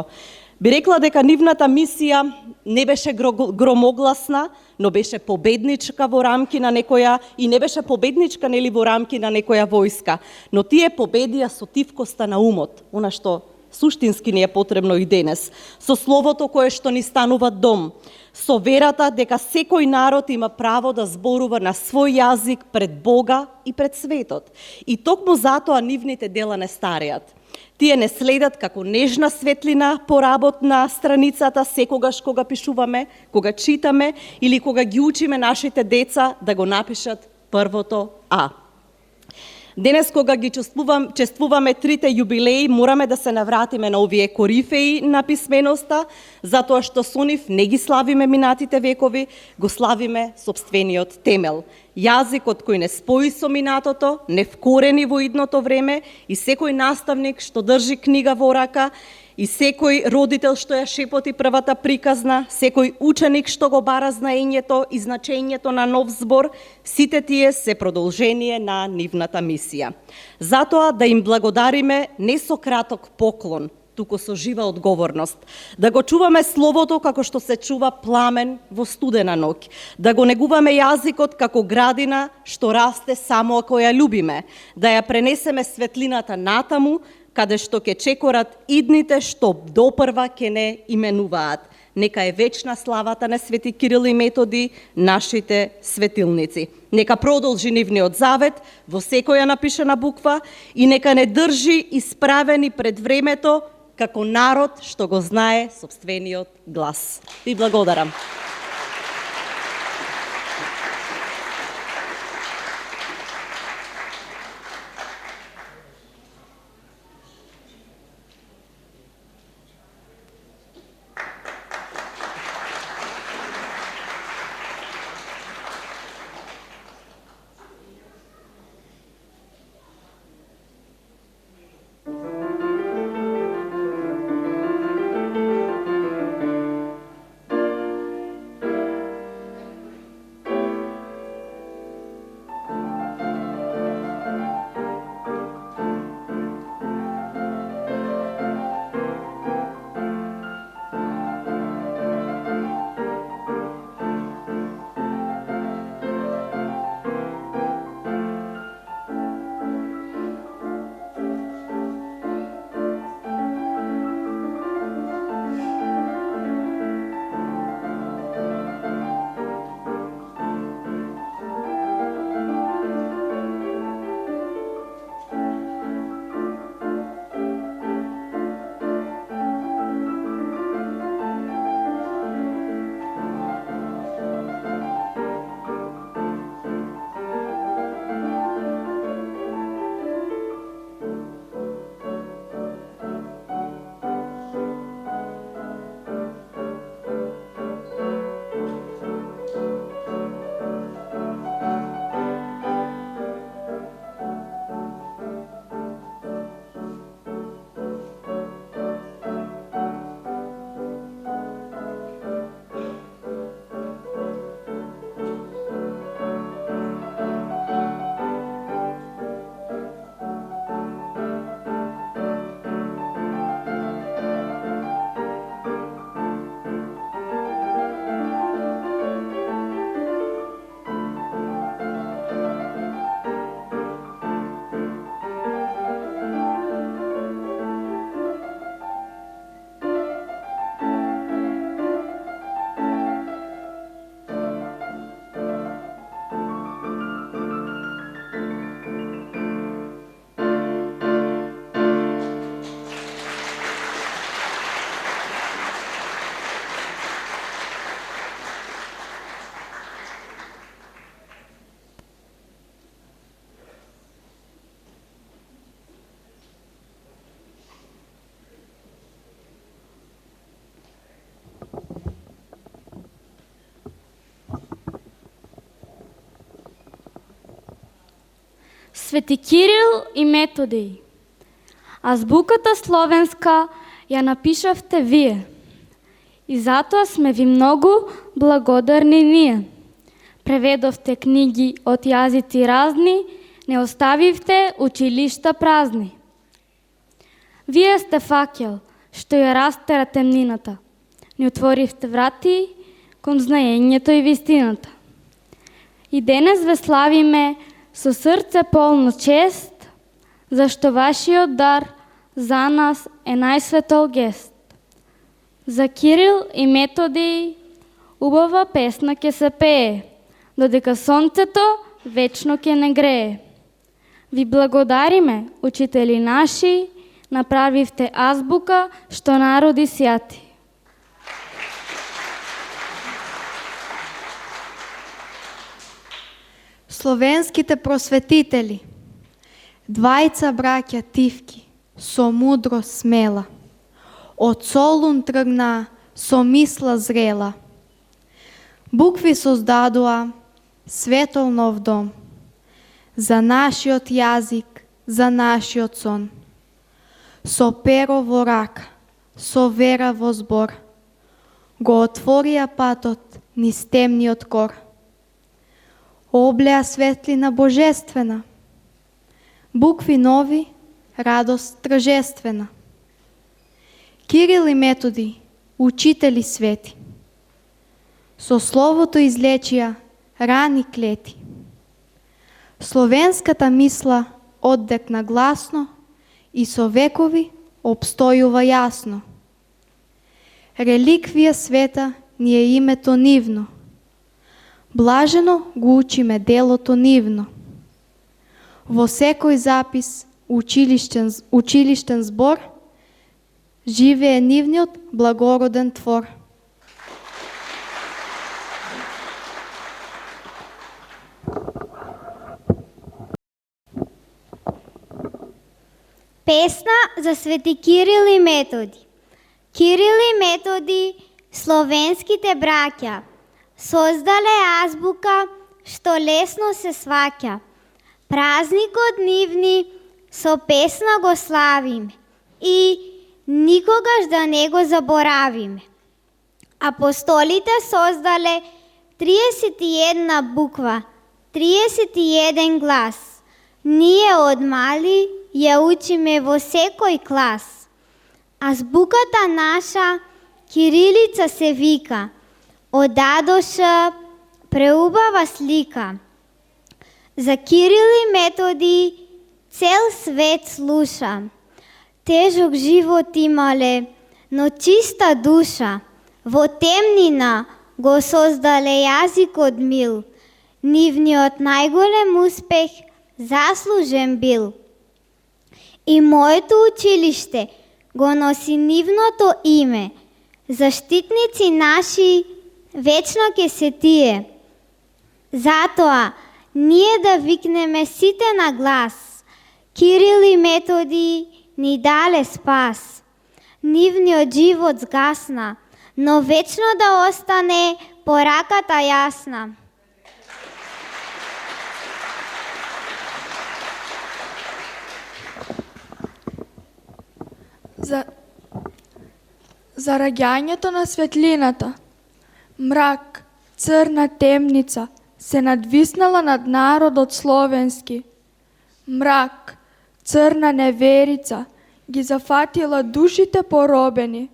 Би рекла дека нивната мисија не беше громогласна, но беше победничка во рамки на некоја и не беше победничка нели во рамки на некоја војска, но тие победија со тивкоста на умот, она што суштински ни е потребно и денес, со словото кое што ни станува дом, со верата дека секој народ има право да зборува на свој јазик пред Бога и пред светот. И токму затоа нивните дела не стареат. Тие не следат како нежна светлина по работ на страницата секогаш кога пишуваме, кога читаме или кога ги учиме нашите деца да го напишат првото А. Денес, кога ги чествуваме трите јубилеи, мораме да се навратиме на овие корифеи на писменоста, затоа што со нив не ги славиме минатите векови, го славиме сопствениот темел. Јазикот кој не спои со минатото, не вкорени во идното време и секој наставник што држи книга во рака, и секој родител што ја шепоти првата приказна, секој ученик што го бара знаењето и значењето на нов збор, сите тие се продолжение на нивната мисија. Затоа да им благодариме не со краток поклон, туку со жива одговорност. Да го чуваме словото како што се чува пламен во студена ноќ. Да го негуваме јазикот како градина што расте само ако ја љубиме. Да ја пренесеме светлината натаму, каде што ќе чекорат идните што допрва ќе не именуваат. Нека е вечна славата на Свети Кирил и Методи, нашите светилници. Нека продолжи нивниот завет во секоја напишана буква и нека не држи исправени пред времето како народ што го знае сопствениот глас. Ви благодарам. Свети Кирил и Методий. Азбуката словенска ја напишавте вие. И затоа сме ви многу благодарни ние. Преведовте книги од јазици разни, не оставивте училишта празни. Вие сте факел, што ја растера темнината. Не отворивте врати кон знаењето и вистината. И денес ве славиме со срце полно чест, зашто вашиот дар за нас е најсветол гест. За Кирил и Методий убава песна ќе се пее, додека сонцето вечно ќе не грее. Ви благодариме, учители наши, направивте азбука што народи сјати. Словенските просветители, двајца браќа Тивки, со мудро смела, од Солун тргна со мисла зрела. Букви создадуа светол нов дом, за нашиот јазик, за нашиот сон. Со перо во рака, со вера во збор, го отворија патот низ темниот кор. Облеа светлина божествена, букви нови, радост тражествена. Кирил и Методий, учители свети, со словото излечија рани клети. Словенската мисла оддекна гласно и со векови обстојува јасно. Реликвија света ни е името нивно, блажено го учиме делото нивно. Во секој запис училиштен збор живее нивниот благороден твор. Песна за Свети Кирил и Методий. Кирил и Методий, словенските браќа, создале азбука што лесно се сваќа. Празникот нивни со песна го славиме и никогаш да не го заборавиме. Апостолите создале 31 буква, 31 глас. Ние од мали ја учиме во секој клас. Азбуката наша кирилица се вика, одадоша преубава слика. За Кирил и Методий цел свет слуша. Тежок живот имале, но чиста душа. Во темнина го создале јазикот мил. Нивниот најголем успех заслужен бил. И моето училиште го носи нивното име. Заштитници наши вечно ке се тие. Затоа, ние да викнеме сите на глас. Кирил и Методий ни дале спас. Нивниот живот згасна, но вечно да остане пораката јасна. За раѓањето на светлината, мрак, црна темница се надвиснала над народот словенски. Мрак, црна неверица ги зафатила душите поробени.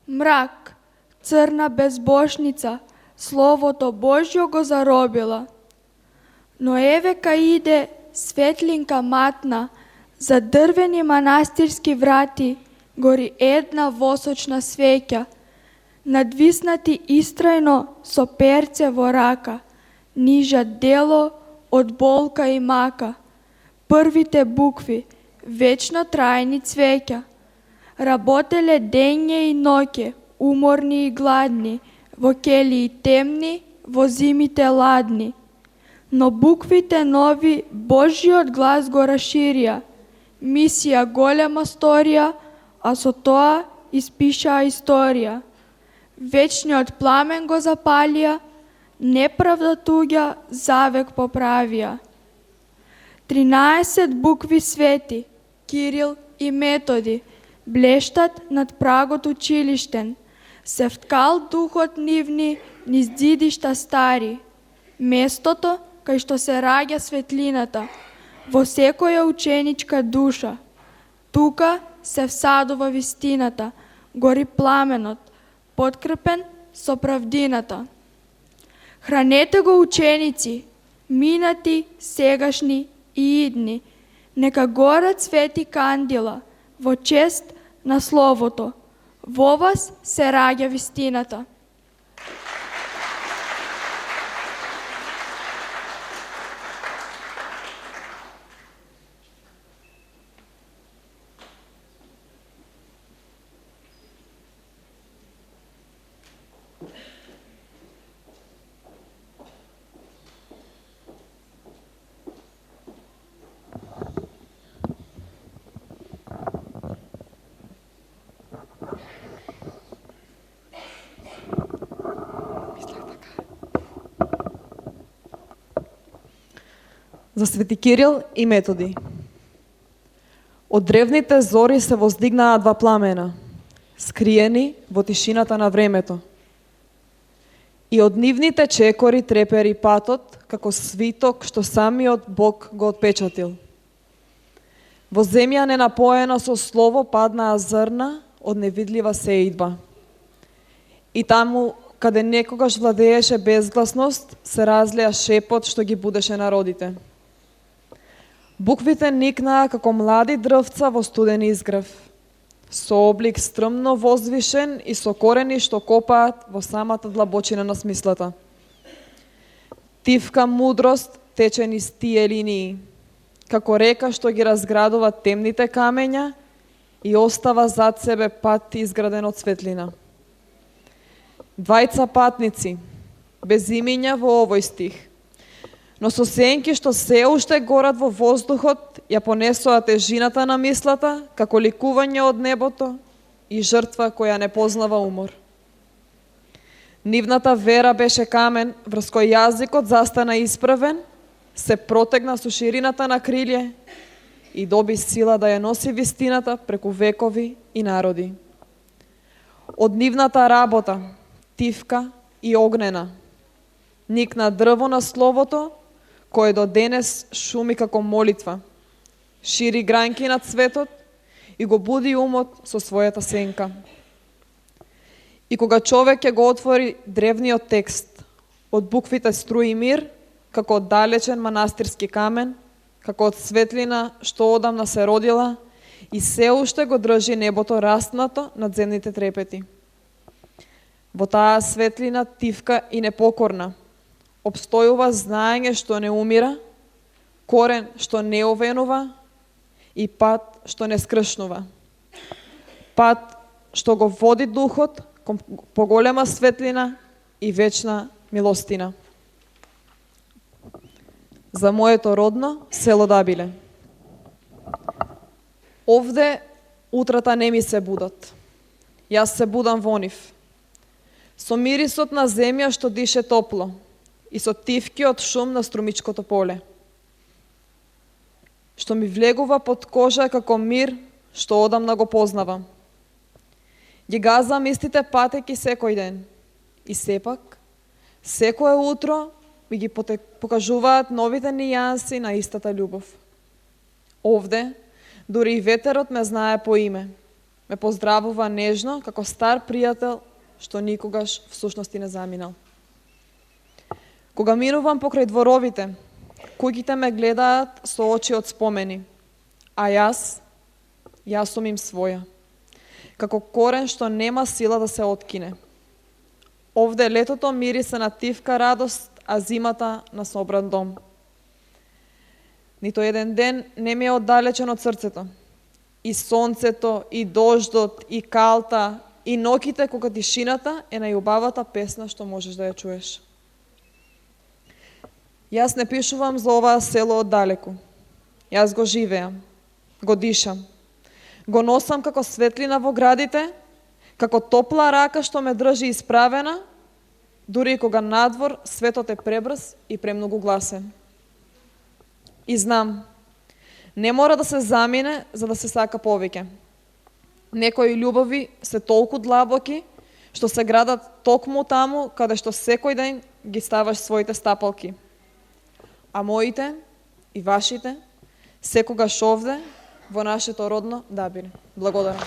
Мрак, црна безбошница Словото Божјо го заробила. Но еве кај иде светлинка матна, за дрвени манастирски врати гори една восочна свеќа, надвиснати истрајно со перце во рака, нижат дело од болка и мака. Првите букви, вечно трајни цвеќа, работеле дење и ноќе, уморни и гладни, во келии темни, во зимите ладни. Но буквите нови Божјиот глас го расширија, мисија голема сторија, а со тоа испишаа историја. Вечниот пламен го запалија, неправда туѓа завек поправија. 13 букви свети, Кирил и Методи, блещат над прагот училиштен, се вткал духот нивни низ зидишта стари, местото кај што се раѓа светлината, во секоја ученичка душа. Тука се всадува вистината, гори пламенот, подкрепен со правдината. Хранете го ученици, минати, сегашни и идни, нека горат свети кандила, во чест на Словото. Во вас се раѓа вистината. За Свети Кирил и Методи. Од древните зори се воздигнаа два пламена, скриени во тишината на времето. И од нивните чекори трепери патот, како свиток што самиот Бог го отпечатил. Во земја ненапоена со слово паднаа зрна од невидлива сеидба. И таму, каде некогаш владееше безгласност, се разлеа шепот што ги будеше народите. Буквите никнаа како млади дрвца во студен изгрев, со облик стрмно возвишен и со корени што копаат во самата длабочина на смислата. Тивка мудрост тече низ тие линии, како река што ги разградува темните камења и остава зад себе пат изграден од светлина. Двајца патници, без имиња во овој стих, но со сенки што се уште горат во воздухот, ја понесоа тежината на мислата, како ликување од небото и жртва која не познава умор. Нивната вера беше камен, врз кој јазикот застана исправен, се протегна со ширината на крилје и доби сила да ја носи вистината преку векови и народи. Од нивната работа, тивка и огнена, никна дрво на словото, кој до денес шуми како молитва, шири гранки над светот и го буди умот со својата сенка. И кога човек ќе го отвори древниот текст, од буквите струи мир, како од далечен манастирски камен, како од светлина што одамна се родила и се уште го држи небото раснато над земните трепети. Во таа светлина тивка и непокорна, обстојува знаење што не умира, корен што не овенува и пат што не скршнува. Пат што го води духот кон поголема светлина и вечна милостина. За моето родно село Дабиле. Овде утрата не ми се будат. Јас се будам во нив. Со мирисот на земја што дише топло и со тивкиот шум на струмичкото поле. Што ми влегува под кожа како мир што одамна го познавам. Ги газам истите патеки секој ден и сепак, секое утро ми ги покажуваат новите нијанси на истата љубов. Овде, дури и ветерот ме знае по име, ме поздравува нежно како стар пријател што никогаш всушности не заминал. Кога минувам покрај дворовите, куќите ме гледаат со очи од спомени, а јас сум им своја, како корен што нема сила да се откине. Овде летото мирисе на тивка радост, а зимата на собран дом. Нито еден ден не ми е оддалечен од срцето. И сонцето, и дождот, и калта, и ноќите кога тишината е најубавата песна што можеш да ја чуеш. Јас не пишувам за оваа село оддалеку. Јас го живеам, го дишам. Го носам како светлина во градите, како топла рака што ме држи исправена, дури и кога надвор светот е пребрз и премногу гласен. И знам, Не мора да се замине за да се сака повеќе. Некои љубови се толку длабоки, што се градат токму таму, каде што секој ден ги ставаш своите стапалки. А моите и вашите секогаш овде во нашето родно Дабине. Благодарам.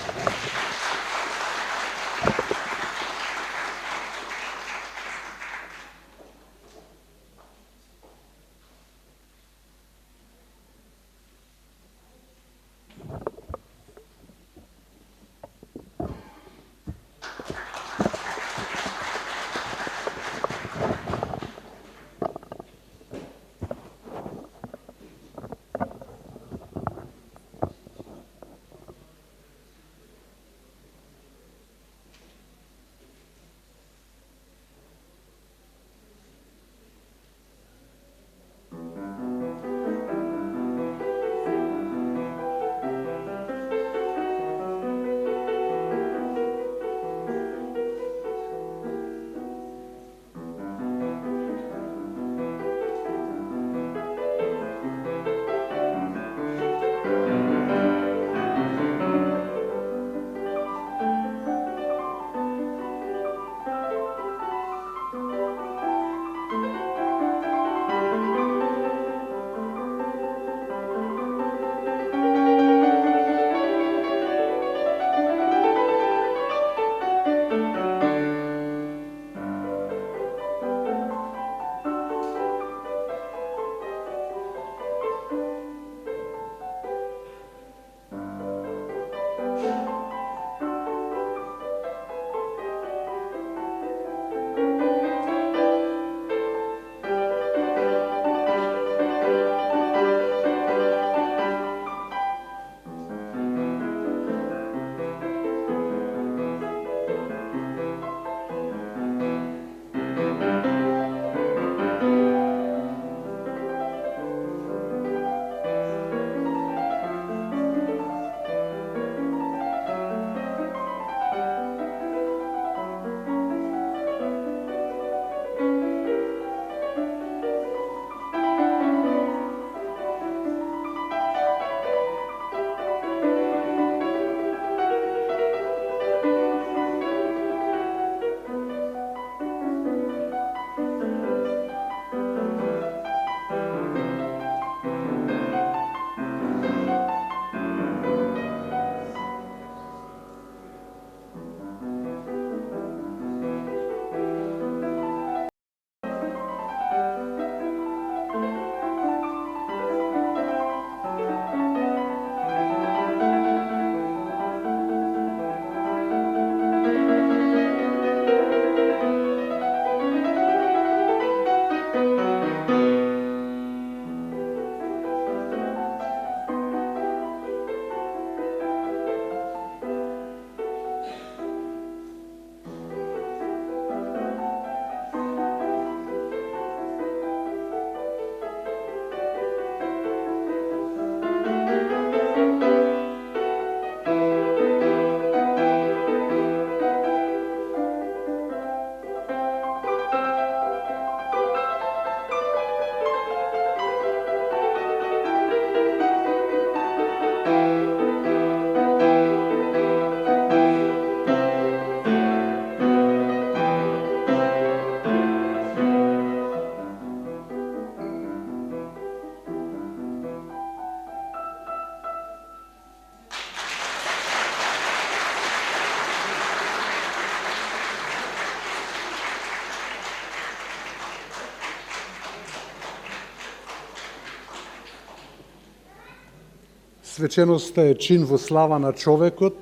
Свеченоста е чин во слава на човекот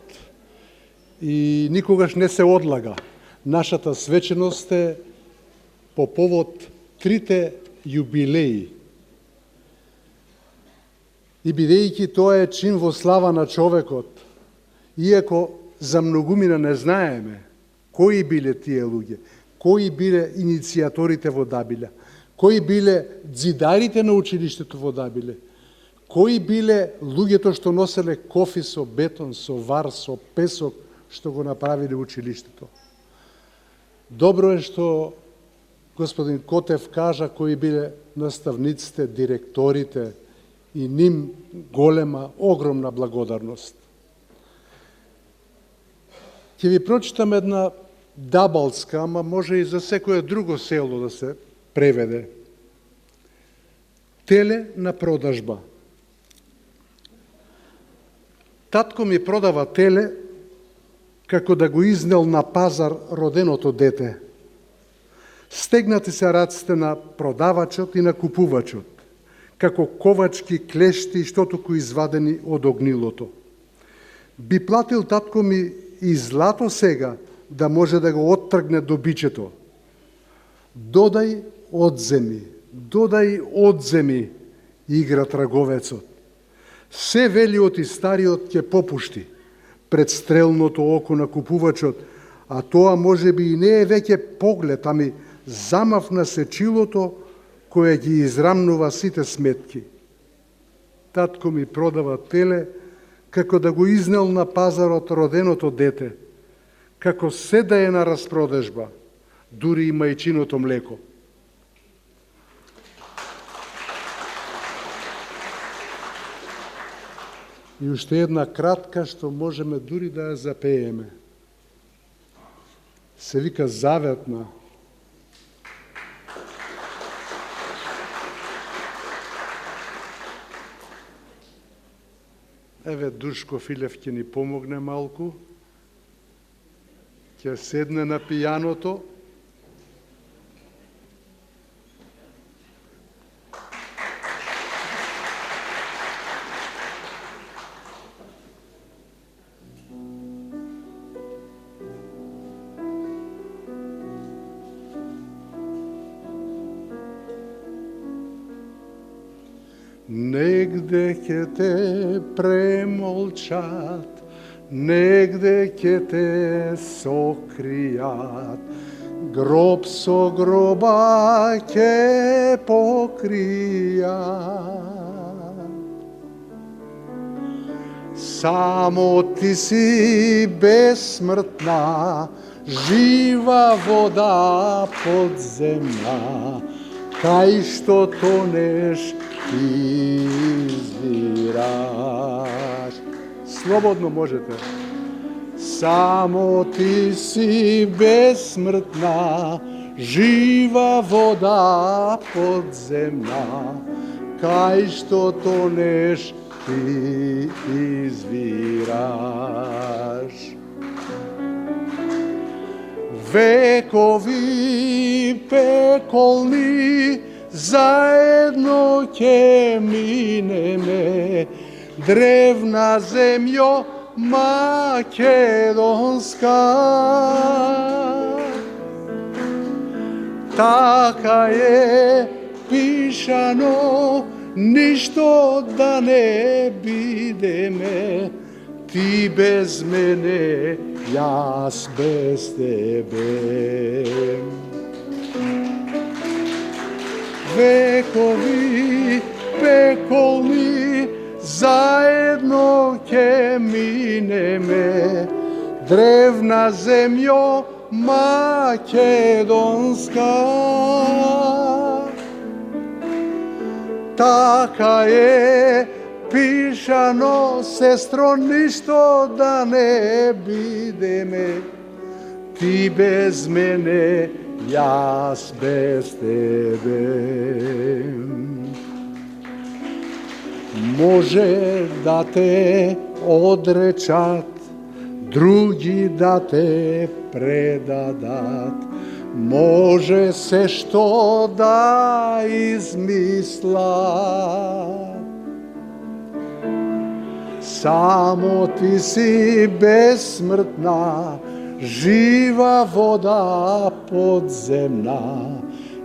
и никогаш не се одлага. Нашата свеченост е по повод трите јубилеи. И бидејќи тоа е чин во слава на човекот, иако за многумина не знаеме кои биле тие луѓе, кои биле иницијаторите во Дабиле, кои биле дзидарите на училиштето во Дабиле, кои биле луѓето што носеле кофи со бетон, со вар, со песок, што го направиле училиштето. Добро е што господин Котев кажа кои биле наставниците, директорите и ним голема, огромна благодарност. Ќе ви прочитам една дабалска, ама може и за секое друго село да се преведе. Теле на продажба. Татко ми продава теле како да го изнел на пазар роденото дете. Стегнати се раците на продавачот и на купувачот, како ковачки клешти што току извадени од огнилото. Би платил татко ми и злато сега, да може да го оттргне до бичето. Додај одземи, игра траговецот. Се велиот и стариот ќе попушти пред стрелното око на купувачот, а тоа може би и не е веќе поглед, ами замав на сечилото кое ги израмнува сите сметки. Татко ми продава теле како да го изнел на пазарот роденото дете, како се да е на распродажба, дури и мајчиното млеко. И уште една кратка што можеме дури да ја запееме. Се вика Заветна. Еве Душко Филев ќе ни помогне малку. Ќе седне на пијаното. Негде ќе те премолчат, негде ќе те сокријат, гроб со гроба ќе покријат. Само ти си безсмртна, жива вода подземна, кај што тонеш и извираш. Слободно можете. Само ти си безсмртна, жива вода подземна, кај што тонеш ти извираш. Векови пеколни заедно ќе минеме, древна земјо македонска. Така е пишано, ништо да не бидеме, ти без мене, јас без тебе. Векови пеколни заедно ќе минеме, древна земјо македонска. Така е пишано, сестро, ништо да не бидеме, ти без мене, јас без тебе. Може да те одречат, други да те предадат, може се што да измислат. Само ти си безсмртна, жива вода подземна,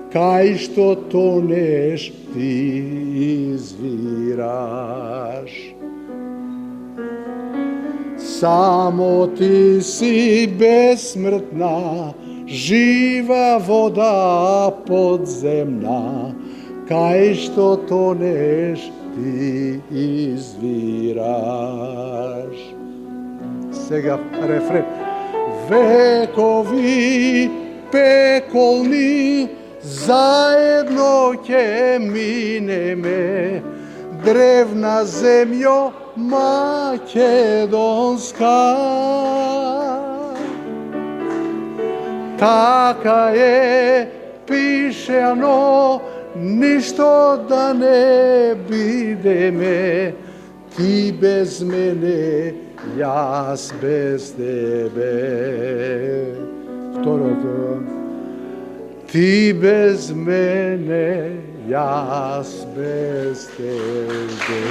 кај што тонеш ти извираш. Само ти си безсмртна, жива вода подземна, кај што тонеш ти извираш. Сега рефрен. Векови пеколни заедно ќе минеме, древна земјо македонска. Така е пишано, ништо да не бидеме, ти без мене, јас без тебе. Второто. Ти без мене, јас без тебе.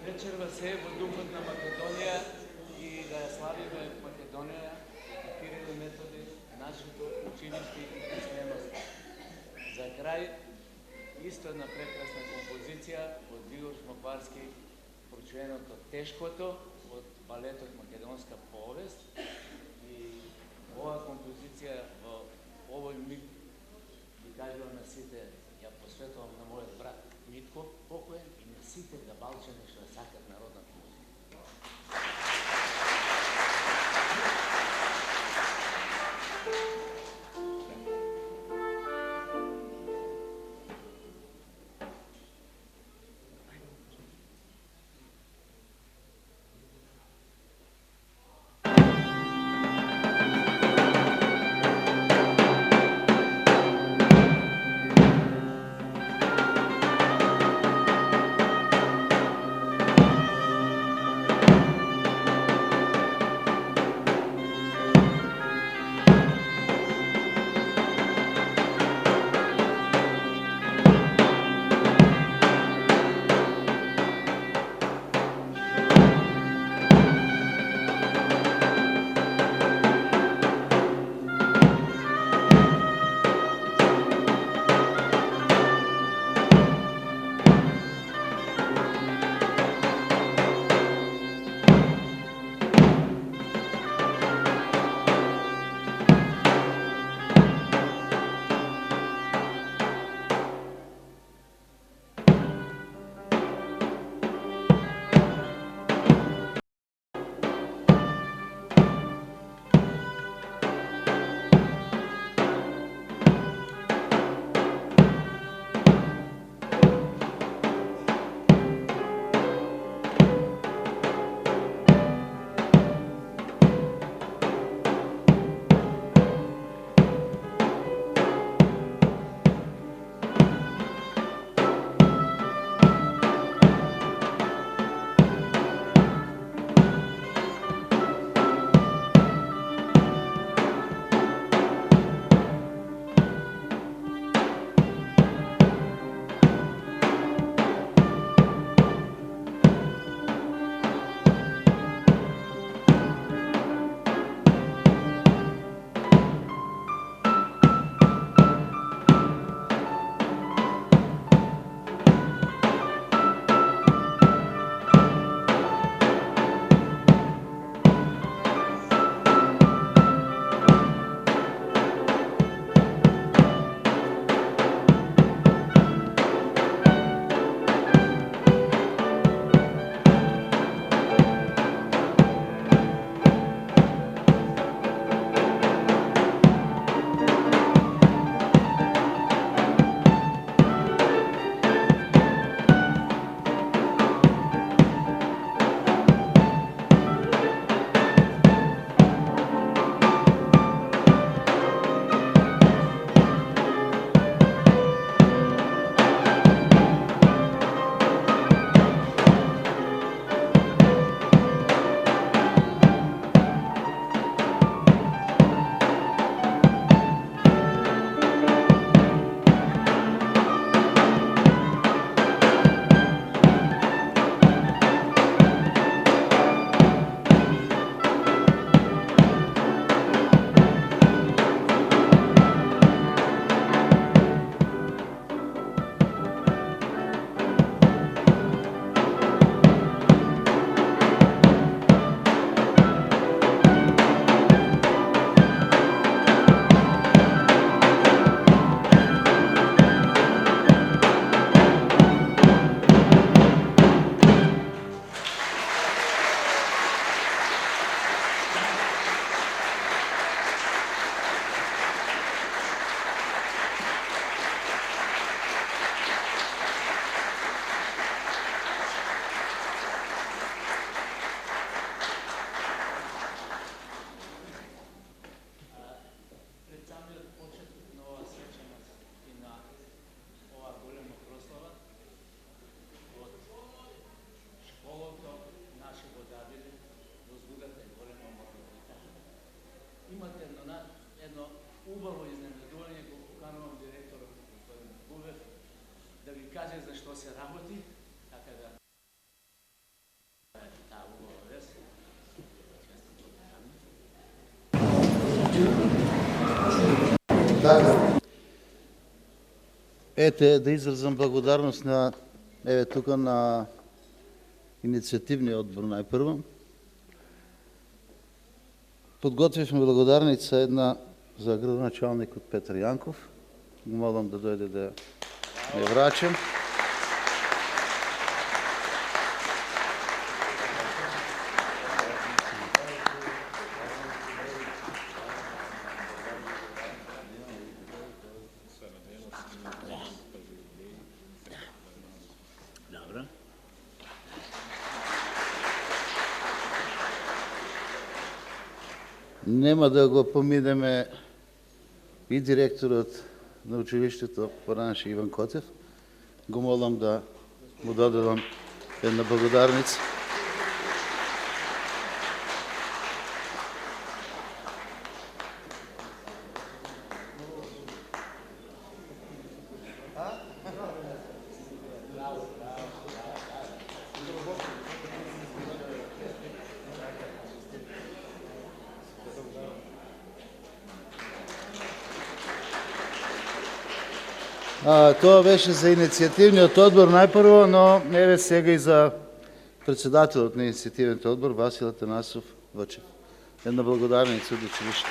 Вечерва се во духот на Македонија и да ја славиме Македонија, Кирил и Методи, нашето училиште и писменост. За крај, исто една прекрасна композиција од Вилош Макварски, прочуеното Тешкото од балетот Македонска повест. И оваа композиција во овој миг ги кажувам на сите, ја посветувам на мојот брат Митко покоен и на сите габалчани што сакат народната музика. имате едно убаво изненадување, го поканувам директорот господин Бубев да ви каже за што се работи, така да таа убава вест. Ете, да изразам благодарност на тук на инициативния одбор најпрво. Подготвивме благодарница една за градоначалникот Петар Јанков. Го молам да дојде да ја врачам. Добро. Нема да го поминеме и директорот на училиштето Поранши Иван Котев. Го молам да му додадам една благодарница. Тоа беше за инициативниот одбор најпрво, но еве сега и за председателот на инициативниот одбор Васил Атанасов Вачев. Една благодарница од училиште.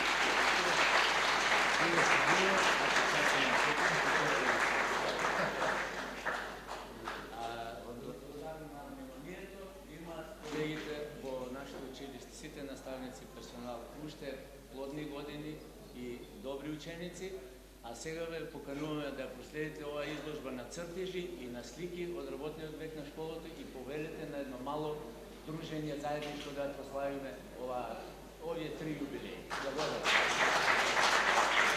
Колегите во нашето училиште, сите наставници, персонал, уште плодни години и добри ученици. А сега ве покануваме да проследите оваа изложба на цртежи и на слики од работниот век на школата и повелете на едно мало дружење заедничко да прославиме овие 3 јубилеи. Благодарам.